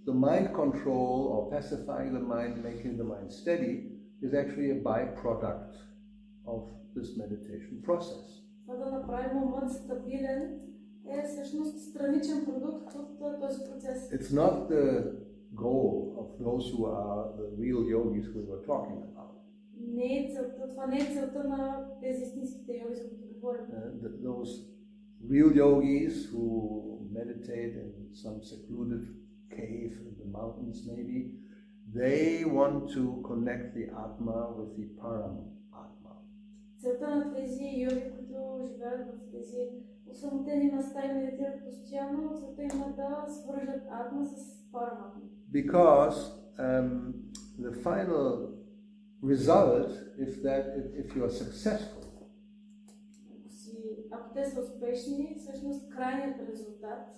the mind control or pacifying the mind, making the mind steady is actually a byproduct of this meditation process. Това да направим умът стабилен е всъщност страничен продукт от този процес. It's not the goal of those who are the real yogis we were talking about. Това не е целта на тези истинските йоги, за които говорим. Those real yogis who meditate in some secluded cave in the mountains maybe, they want to connect the Atma with the Param Atma. Целта на тези йоги, които живеят в тези осамотени места и медитират постоянно, целта им е да свържат атма с параматма. Because the final result, if you are successful, Ако те са успешни, всъщност крайният резултат,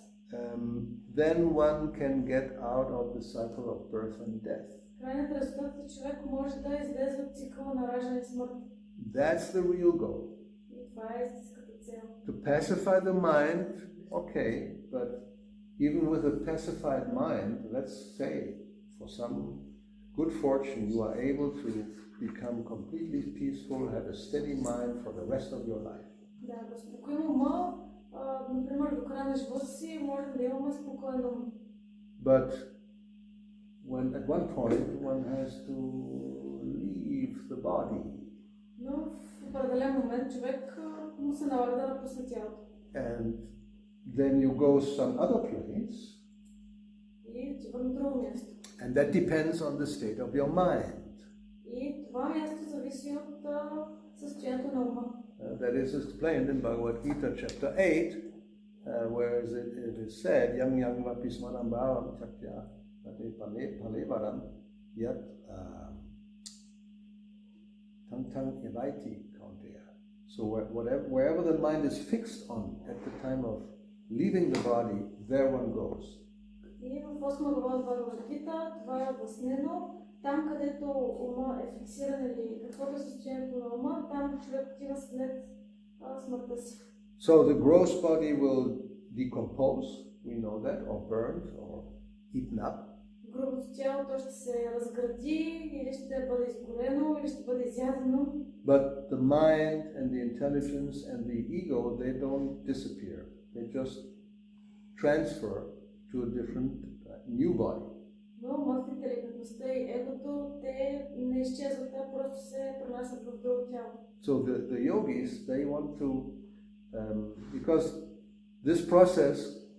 then one can get out of the cycle of birth and death. крайният резултат е, човек може да излезе от цикъла на раждане и смърт. That's the real goal. И това е истинската цел. To pacify the mind, okay, but even with a pacified mind, let's say, for some good fortune, you are able to become completely peaceful, have a steady mind for the rest of your life. Да, да успокоим ума, например, до края на живота си можем да имаме спокоен ум. But at one point, one has to leave the body. Но в определен момент човек му се налага да напусне тялото. And then you go some other place. И отива на друго място. And that depends on the state of your mind. И това място зависи от състоянието на ума. That is explained in Bhagavad Gita chapter 8, where it is said, Yang yang vapi smaram bhavam chakya vate palevaram yat tang tang evaiti kaunteya. So wherever the mind is fixed on at the time of leaving the body, there one goes. И в 8 глава от Бхагавад Гита това е обяснено. Там, където ума е фиксиран или каквото е състоянието на ума, там човек отива след смъртта си. So the gross body will decompose, we know that, or burned, or eaten up. Грубото тяло то ще се разгради, или ще бъде изгорено, или ще бъде изядено. But the mind and the intelligence and the ego, they don't disappear. They just transfer to to a different new body. Но мултителепатността и егото, те не изчезват, те просто се пренасят в друго тяло. So the yogis, they want to, because this process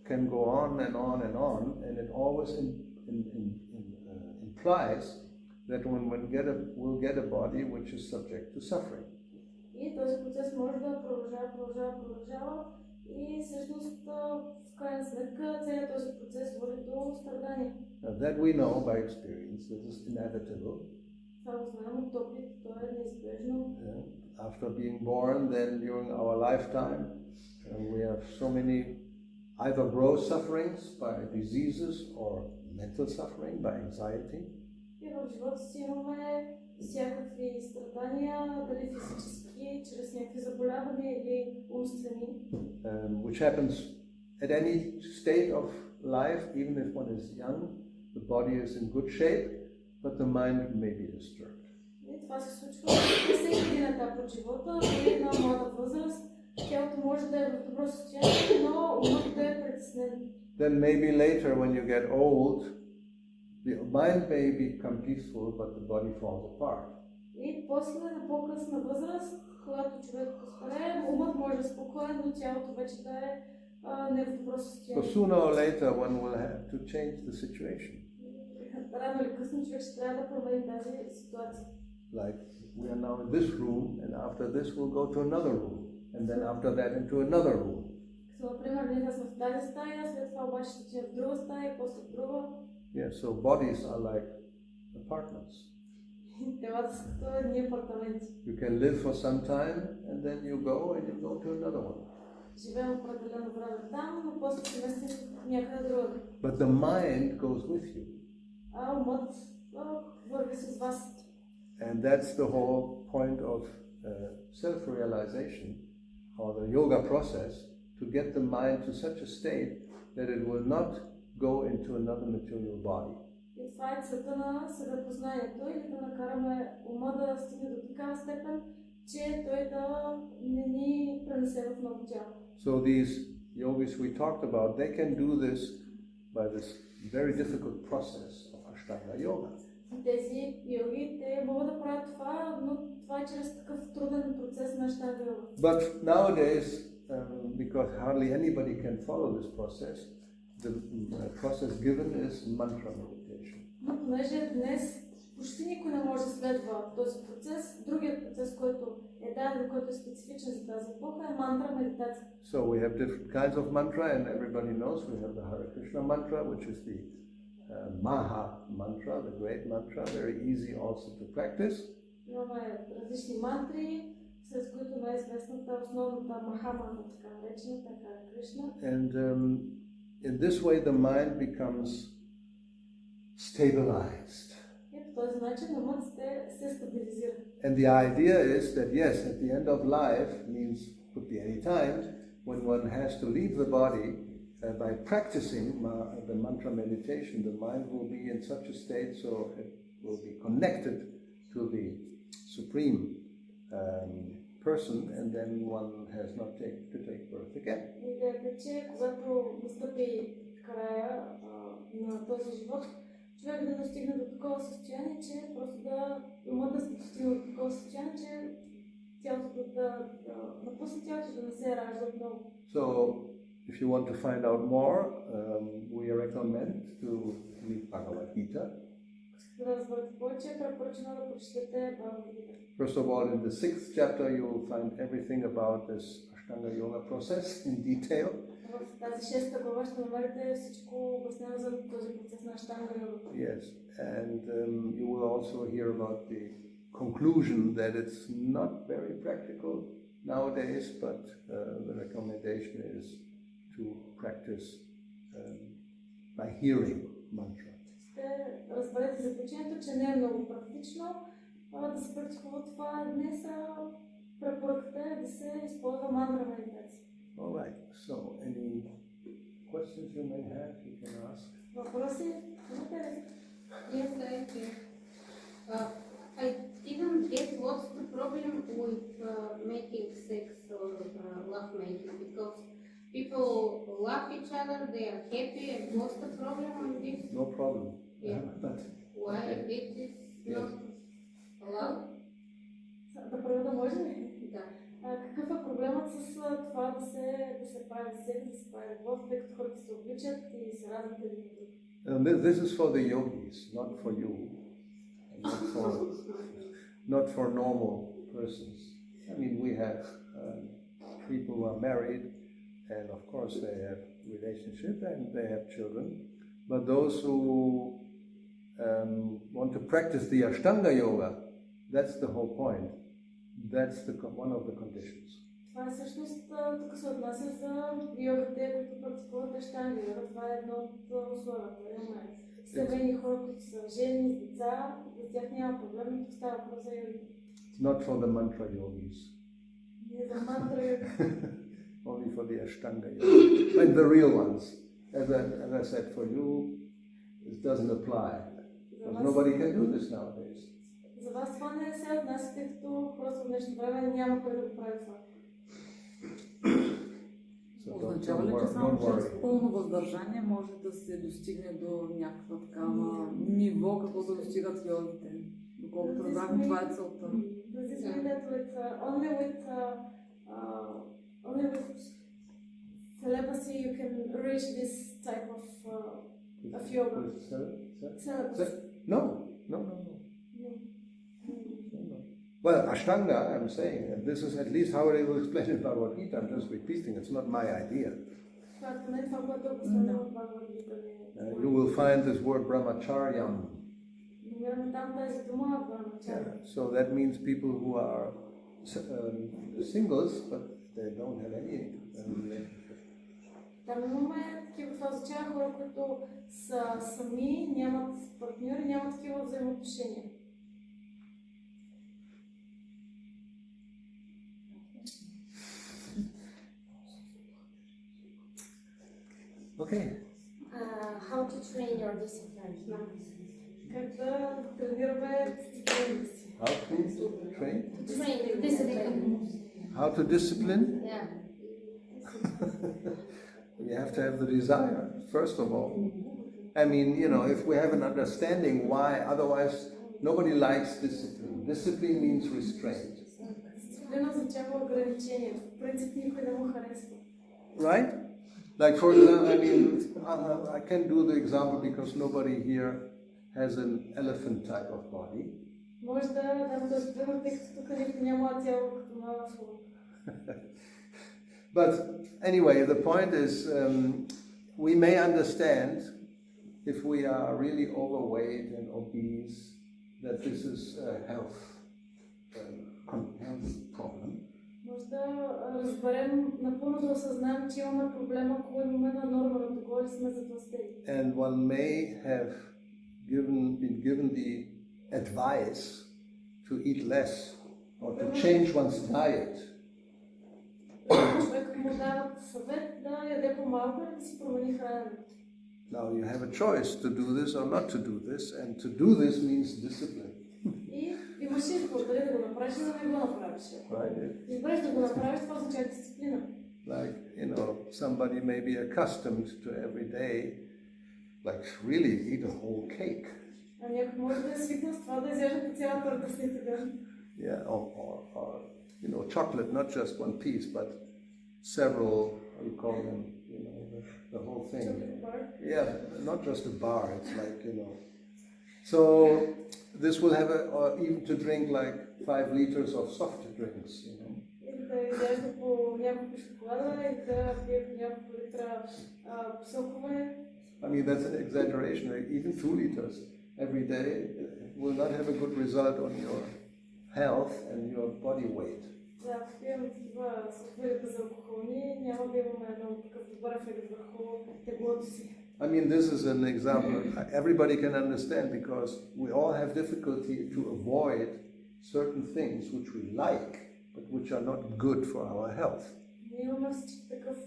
can go on and it always implies that one will get a body which is subject to suffering. И този процес може да продължава и всъщност в крайна сметка целият този процес води до страдания. That we know by experience, that is inevitable. Това го знаем от опит, то е неизбежно. After being born, then during our lifetime, we have so many either gross sufferings by diseases or mental suffering by anxiety. И в живота си имаме всякакви страдания, дали физически, чрез някакви заболявания или умствени. Which happens at any state of life, even if one is young, the body is in good shape, but the mind may be disturbed. И това се случва на всеки един етап от живота, дори на млада възраст. Тялото може да е в добро състояние, но умът да е притеснен. Then maybe later when you get old, the mind may become peaceful, but the body falls apart. И после на по-късна възраст, когато човек постарее, умът може да е спокоен, но тялото вече да е не в добро So състояние. sooner or later one will have to change the situation. Рано или късно човек ще трябва да промени тази ситуация. Like we are now in this room, and after this we'll go to another room, and then after that into another room. Като, например, ние сме в тази стая, след това обаче ще отидем в друга стая и после в друга. Yeah, so bodies are like apartments. Телата са като едни апартаменти. You can live for some time, and then you go to another one. Живеем определено време там, но после се местим някъде другаде. But the mind goes with you. А умът върви с вас. And that's the whole point of self-realization, or the yoga process, to get the mind to such a state that it will not go into another material body. И това е целта на себепознанието, или да накараме ума да стигне до такава степен, че той да не ни пренесе в ново тяло. So these yogis we talked about, they can do this by this very difficult process of Ashtanga yoga. Тези йоги, те могат да правят това, но това е чрез такъв труден процес на Аштанга йога. But nowadays, because hardly anybody can follow this process, the process given is mantra meditation. Но понеже днес почти никой не може да следва този процес, другият процес, който е даден, който е специфичен за тази епоха, е мантра медитация. So we have different kinds of mantra, and everybody knows we have the Hare Krishna mantra, which is the Maha mantra, the great mantra, very easy also to practice. Имаме различни мантри, сред които най-известната основната Маха мантра, така наречената Харе Кришна. And in this way the mind becomes stabilized. И по този начин умът се стабилизира. And the idea is that yes, at the end of life, means could be any time, when one has to leave the body, by practicing the mantra meditation, the mind will be in such a state so it will be connected to the Supreme person, and then one has not to take birth again. Идеята е, че когато настъпи края на този живот, човек да достигне до такова състояние, че просто умът да се достигне до такова състояние, че тялото да напусне тялото, да не се ражда отново. So, if you want to find out more, we recommend to read Bhagavad Gita. Да разберете повече, препоръчвам да прочетете Бхагавад Гита. First of all, in the 6th chapter, you will find everything about this Ashtanga yoga process in detail. В тази 6-та глава ще намерите всичко обяснено за този процес на Аштанга йога. Yes, and you will also hear about the conclusion that it's not very practical nowadays, but the recommendation is to practice by hearing mantra. Ще разберете заключението, че не е много практично да се практикува това днес, препоръката е да се използва мантра медитация. All right, so any questions you may have, you can ask. Въпроси? Имате ли? Yes, I do. I didn't get what's the problem with making sex or love making, because people love each other, they are happy, and what's the problem on this? No problem. Yeah. But Why okay. it is not allowed? Да превода може ли? Да. Какъв е проблемът с това да се прави секс, да се прави любов, тъй като хората се обичат и се радват един на друг? This is for the yogis, not for you, not for normal persons. I mean, we have people who are married, and of course they have relationship and they have children. But those who want to practice the Ashtanga yoga, that's the whole point. That's one of the conditions. Това всъщност тук се отнася за йогите, които практикуват аштанга йога. Това е едно от условията. Имаме семейни хора, които са жени, с деца, за тях няма проблем, но тук става въпрос за йогите. Not for the mantra yogis. Не за мантра йога. Only for the Ashtanga yoga. And the real ones. As I said, for you, it doesn't apply. Because nobody can do this nowadays. За вас това не се отнася, тъй като просто в днешно време няма кой да го прави това. Означава ли, че само чрез пълно въздържание може да се достигне до някаква такава ниво, каквото достигат йогите? Доколкото разбрахме, това е целта. Does this mean that only with celibacy you can reach this type of yoga? Celibacy. No. Well, Ashtanga, I'm saying, and this is at least how it will explain in Bhagavad Gita. I'm just repeating, it's not my idea. You will find this word brahmacharyam. Yeah. So that means people who are singles, but they don't have any relationship. Там имаме такива, това означава хора, които са сами, нямат партньори, нямат такива взаимоотношения. Okay. How to train your discipline? Как да тренираме дисциплината си? How to train? Train discipline. How to discipline? Yeah. You have to have the desire, first of all. I mean, if we have an understanding why, otherwise nobody likes discipline. Discipline means restraint. Дисциплина означава ограничение. В принцип никой не му харесва. Right? Like for example, I mean, I can do the example because nobody here has an elephant type of body. Може да дам този пример, тъй като тук никой няма тяло като мала слон. But anyway, the point is, we may understand if we are really overweight and obese that this is a health problem. Може да разберем, напълно да осъзнаем, че имаме проблема, ако имаме на нормата, доколко сме затлъстели. And one may have been given the advice to eat less or to change one's diet. Човек му дават съвет да яде по-малко и да си промени храненето. Now you have a choice to do this or not to do this, and to do this means discipline. И имаш избор дали да го направиш или да не го направиш. Избереш да го направиш, това означава дисциплина. Like, somebody may be accustomed to every day, like really eat a whole cake. А някой може да е свикнал с това да изяжда по цяла торта след ден. Yeah, or chocolate, not just one piece, but several, you call them, the whole thing. Chocolate bar? Yeah, not just a bar, it's like, So this will have or even to drink like 5 liters of soft drinks, Или да изяжда по няколко шоколада и да пие по няколко литра сокове. I mean, that's an exaggeration. Like even 2 liters every day will not have a good result on your health and your body weight. Да, ако пием такива сокове безалкохолни, няма да имаме много такъв добър ефект върху теглото си. I mean, this is an example everybody can understand because we all have difficulty to avoid certain things which we like, but which are not good for our health. Ние имаме всички такъв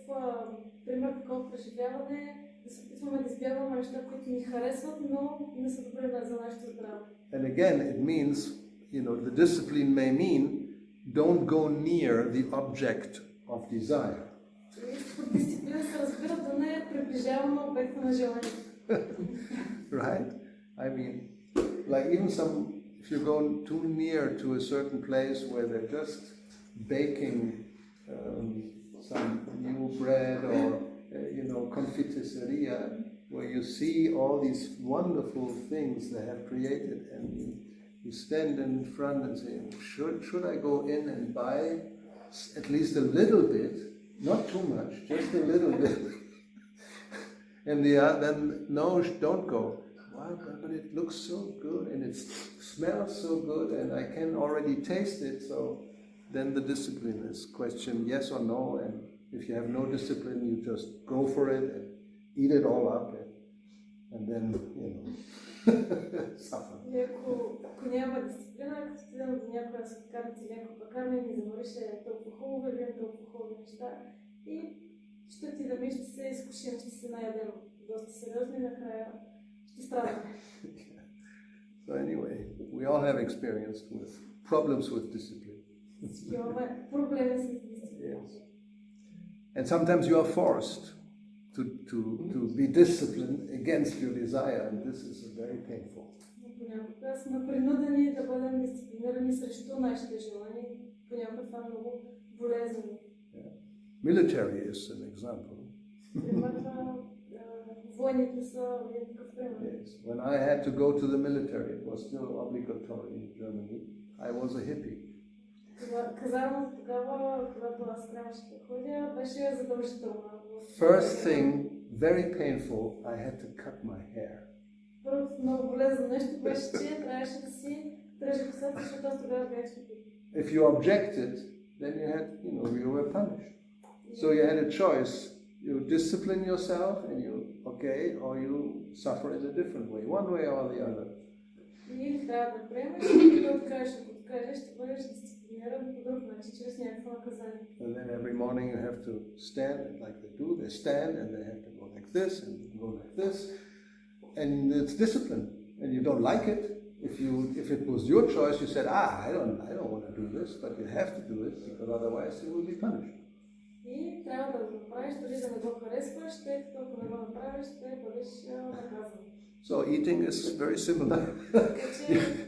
пример, такова преживяване, да се опитваме да избягваме неща, които ни харесват, но не са добри за нашето здраве. And again, it means, the discipline may mean don't go near the object of desire. дисциплина се разбира да не приближаваме обекта на желание. Right? I mean, like even if you go too near to a certain place where they're just baking some new bread or, confitisseria, where you see all these wonderful things they have created, and you stand in front and say, should I go in and buy at least a little bit, not too much, just a little bit? And then, no, don't go. Wow, but it looks so good and it smells so good and I can already taste it. So then the discipline is questioned, yes or no. And if you have no discipline, you just go for it and eat it all up and then, suffer. И ако няма дисциплина, като отидем до някоя сладкарница или някоя пекарна и ни замарише толкова хубаво, видим толкова хубави неща и ще отидем и ще се изкушим, ще се наядем доста сериозно и накрая ще страдаме. So anyway, we all have experience with problems with discipline. Имаме проблеми с дисциплина. Yes. And sometimes you are forced to be disciplined against your desire, and this is very painful. Понякога сме принудени да бъдем дисциплинирани срещу нашите желания. Понякога това е много болезнено. Military is an example. Примерно, войните са един такъв пример. Yes. When I had to go to the military, it was still obligatory in Germany. I was a hippie. Казармата тогава, когато аз трябваше да ходя, беше задължително. First thing, very painful, I had to cut my hair. Първото много болезнено нещо беше, че трябваше да си тръжа косата, защото аз тогава бях хипи. If you objected, then you were punished. So you had a choice. You discipline yourself and or you suffer in a different way, one way or the other. Или трябва да приемеш, или да откажеш. Ако откажеш, ще бъдеш дисциплиниран по друг начин, чрез някакво наказание. And then every morning you have to stand like they do. They stand and they have to go like this and go like this. And it's discipline. And you don't like it. If it was your choice, you said, I don't want to do this, but you have to do it because otherwise you will be punished. И трябва да го направиш, дори да не го харесваш, тъй като ако не го направиш, ще бъдеш наказан. So eating is very similar.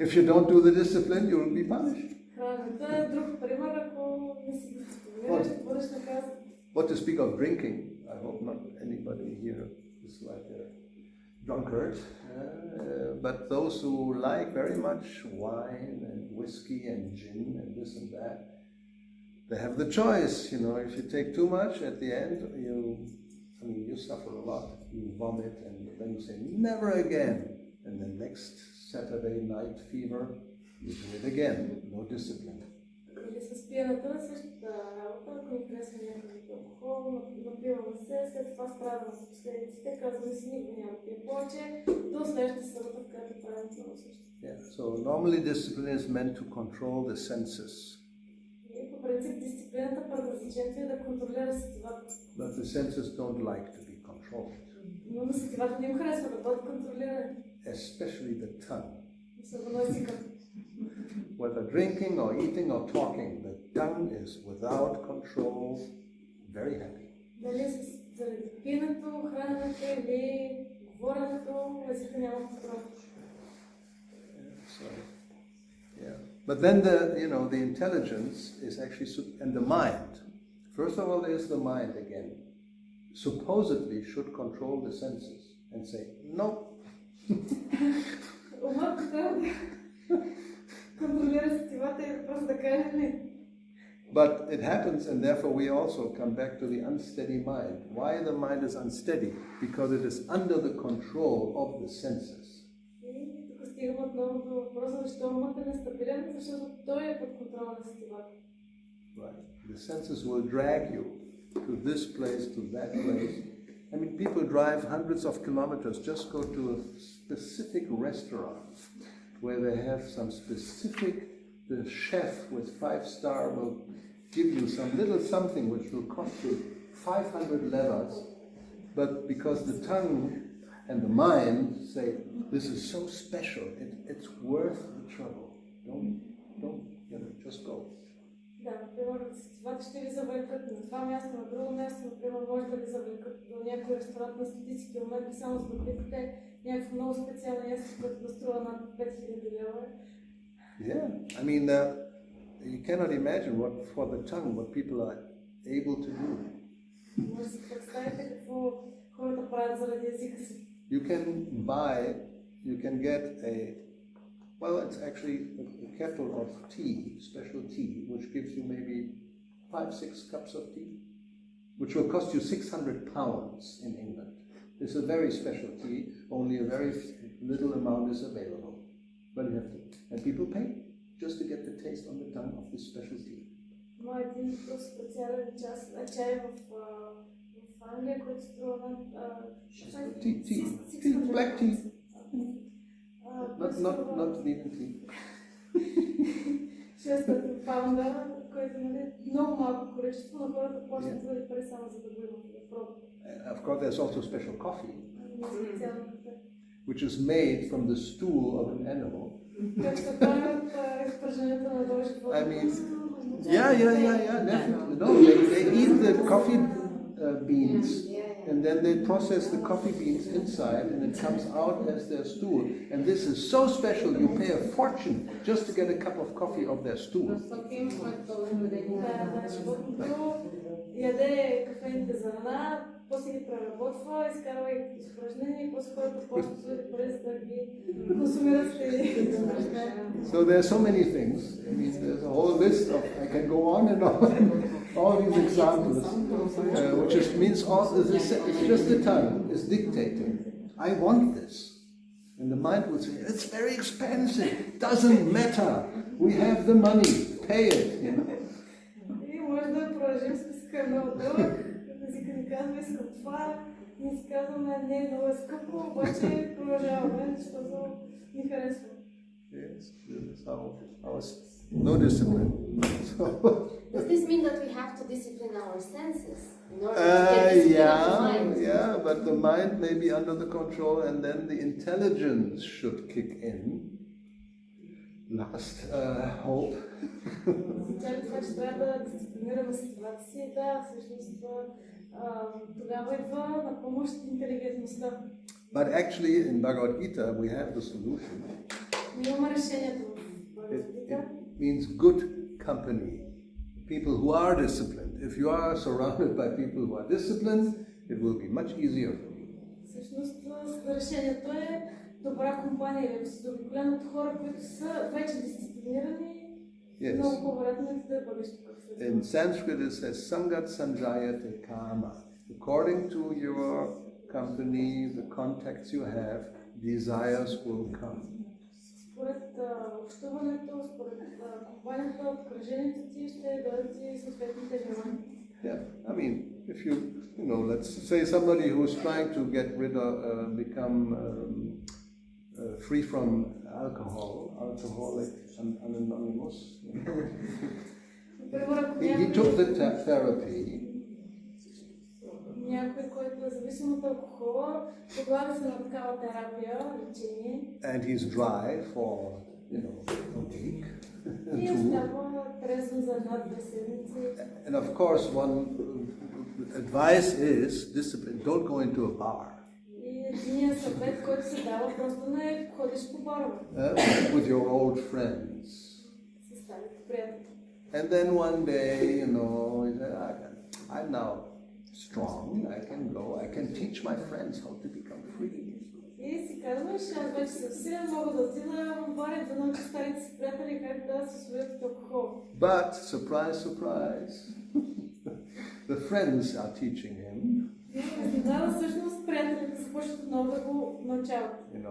If you don't do the discipline, you will be punished. Храната е друг пример, ако не си дисциплинираш, ще бъдеш наказан. What to speak of drinking? I hope not anybody here is like a drunkard. But those who like very much wine and whiskey and gin and this and that, they have the choice. If you take too much, at the end you suffer a lot. You vomit and then you say, never again. And then next Saturday night fever, you do it again. No discipline. Или с пиенето е същата работа, ако ни харесва някакъв алкохол, напиваме се, след това страдаме с последиците, казваме си, никога няма да пия повече, до следващата събота, в която правим това също. Yeah. So normally discipline is meant to control the senses. И по принцип дисциплината предназначението е да контролира сетивата. But the senses don't like to be controlled. Но на сетивата не им харесва да бъдат контролирани. Especially the tongue. Особено езика. Whether drinking or eating or talking, the tongue is without control, very happy. Дали заради пиенето, храненето или говоренето, езика няма контрол. But then the intelligence is actually, and the mind. First of all, there's the mind again. Supposedly should control the senses and say, no. Умът трябва да контролира сетивата и просто да каже не. But it happens, and therefore we also come back to the unsteady mind. Why the mind is unsteady? Because it is under the control of the senses. И тук стигам отново до въпроса, защо умът е нестабилен, защото той е под контрол на сетивата. Right. The senses will drag you to this place, to that place. I mean, people drive hundreds of kilometers, just go to a specific restaurant where they have some specific, the chef with 5-star will give you some little something which will cost you 500 levas, but because the tongue and the mind say, this is so special, it's worth the trouble. Don't, just go. Да, например, сетивата ще ви завлекат на това място, на друго място, например, може да ви завлекат до някой ресторант на стотици километри, само за да питате някакво много специално ястие, което да струва над 5000 лева. Yeah, I mean, you cannot imagine what for the tongue, what people are able to do. Може да си представите какво хората правят заради езика си. You can get it's actually a kettle of tea, special tea, which gives you maybe 5-6 cups of tea, which will cost you 600 pounds in England. It's a very special tea, only a very little amount is available. But you have to, and people pay just to get the taste on the tongue of this special tea. Има един специален чай в Англия, който струва на Black tea. Not even tea. 600 паунда, който е много малко количество, но хората плащат твърди пари само за да го имат да пробват. Of course, there's also special coffee, which is made from the stool of an animal. I mean, yeah, definitely. No, they eat the coffee beans, and then they process the coffee beans inside, and it comes out as their stool. And this is so special, you pay a fortune just to get a cup of coffee off their stool. Яде кафените за рана, после ги преработва, изкарва ги изпражнения и после хората плащат своите пари, за да ги консумират тези изпражнения. So there are so many things. I mean, there's a whole list of, I can go on and on, all these examples, which just means it's just the tongue is dictating. I want this. And the mind will say, it's very expensive, doesn't matter, we have the money, pay it, you know. И може да продължим списъка много дълъг, езика ни казва, искам това, ние си казваме, не е много скъпо, обаче продължаваме, защото ни харесва. Yes, that's our no discipline. Does this mean that we have to discipline our senses in order to get discipline of the mind? Yeah, but the mind may be under the control, and then the intelligence should kick in. Last hope. Това, че трябва да дисциплинираме ситуацията си, да, всъщност тогава идва на помощ интелигентността. But actually, in Bhagavad Gita, we have the solution. Имаме решението в Бхагавад Гита. It means good company. People who are disciplined. If you are surrounded by people who are disciplined, it will be much easier for you. Всъщност решението е добра компания, или си заобиколен от хора, които са вече дисциплинирани, много по-вероятно е да бъдеш такъв. In Sanskrit it says Sangat Sanjayate Kama. According to your company, the contacts you have, desires will come. Според общуването, според компанията, обкръжението ти ще дадат ти съответните желания. Yeah, I mean, if you know, let's say somebody who is trying to get rid of, become free from alcoholic, anonymous. He took the therapy. Някой, който е зависим от алкохола, подлага се на такава терапия, лечение. And he's dry for, a week. И остава трезвен за една-две седмици. And of course, one advice is discipline. Don't go into a bar. И единият съвет, който се дава, просто не ходиш по барове. With your old friends. С старите приятели. And then one day, he said, I'm now strong, I can go, I can teach my friends how to become free. И си казваш, аз вече съм силен, мога да отида в бар и да науча старите си приятели как да се освоят от алкохол. But, surprise, surprise, the friends are teaching him. Да, всъщност приятелите започват отново да го научават. They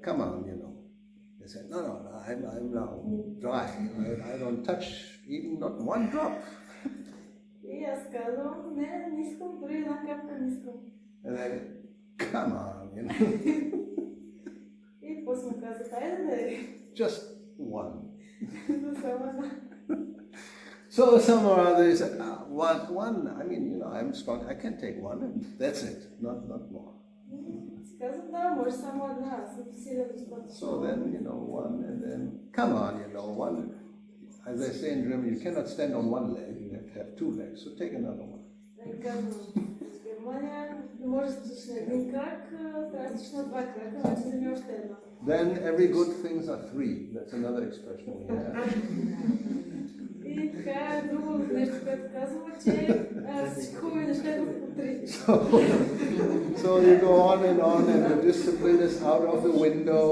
come on, They say, no, I'm now dry. I don't touch even not one drop. И аз казвам, не искам, дори една капка не искам. And they, come on, И после му казах, айде да е. Just one. Само една. So some or other he said, one, I mean, I'm strong, I can take one, and that's it, not more. Си казвам, да, може само една, съм силен достатъчно. So then, one, and then, come on, one, As I say in German, you cannot stand on one leg, you have to have two legs, so take another one. В Германия не може да стоиш на един крак, трябва да стоиш на два крака, значи вземи още една. Then every good things are three. That's another expression we have. И така друго нещо, което казва, че всички хубави неща идват по три. So you go on and the discipline is out of the window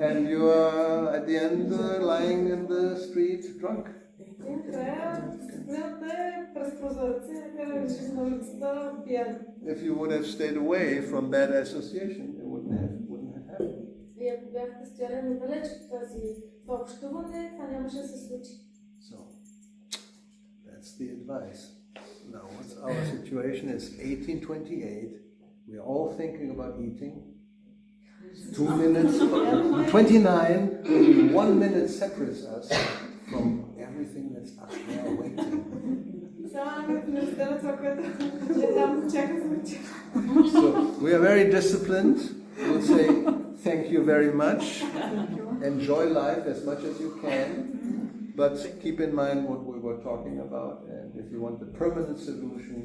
and you are at the end lying in the street drunk. И накрая дисциплината е през прозореца, лежиш на улицата пиян. If you would have stayed away from that association, it wouldn't have happened. И ако бяхте стояли надалеч от това общуване, това нямаше да се случи. So, that's the advice. Now, what's our situation is 1828. We are all thinking about eating. 2 minutes, 29, only 1 minute separates us from everything that's up there waiting. So, we are very disciplined. We'll say, thank you very much. Enjoy life as much as you can. But keep in mind what we were talking about. And if you want the permanent solution,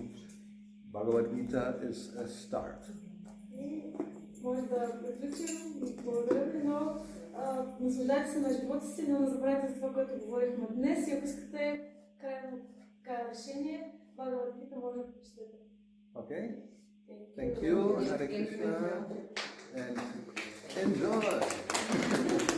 Bhagavad Gita is a start. Може да приключим. Благодаря ви, но наслаждайте се на живота си, но не забравяйте за това, което говорихме днес. И ако искате крайно решение, Бхагавад Гита може да прочетете. Okay? Thank you. Hare Krishna. And enjoy.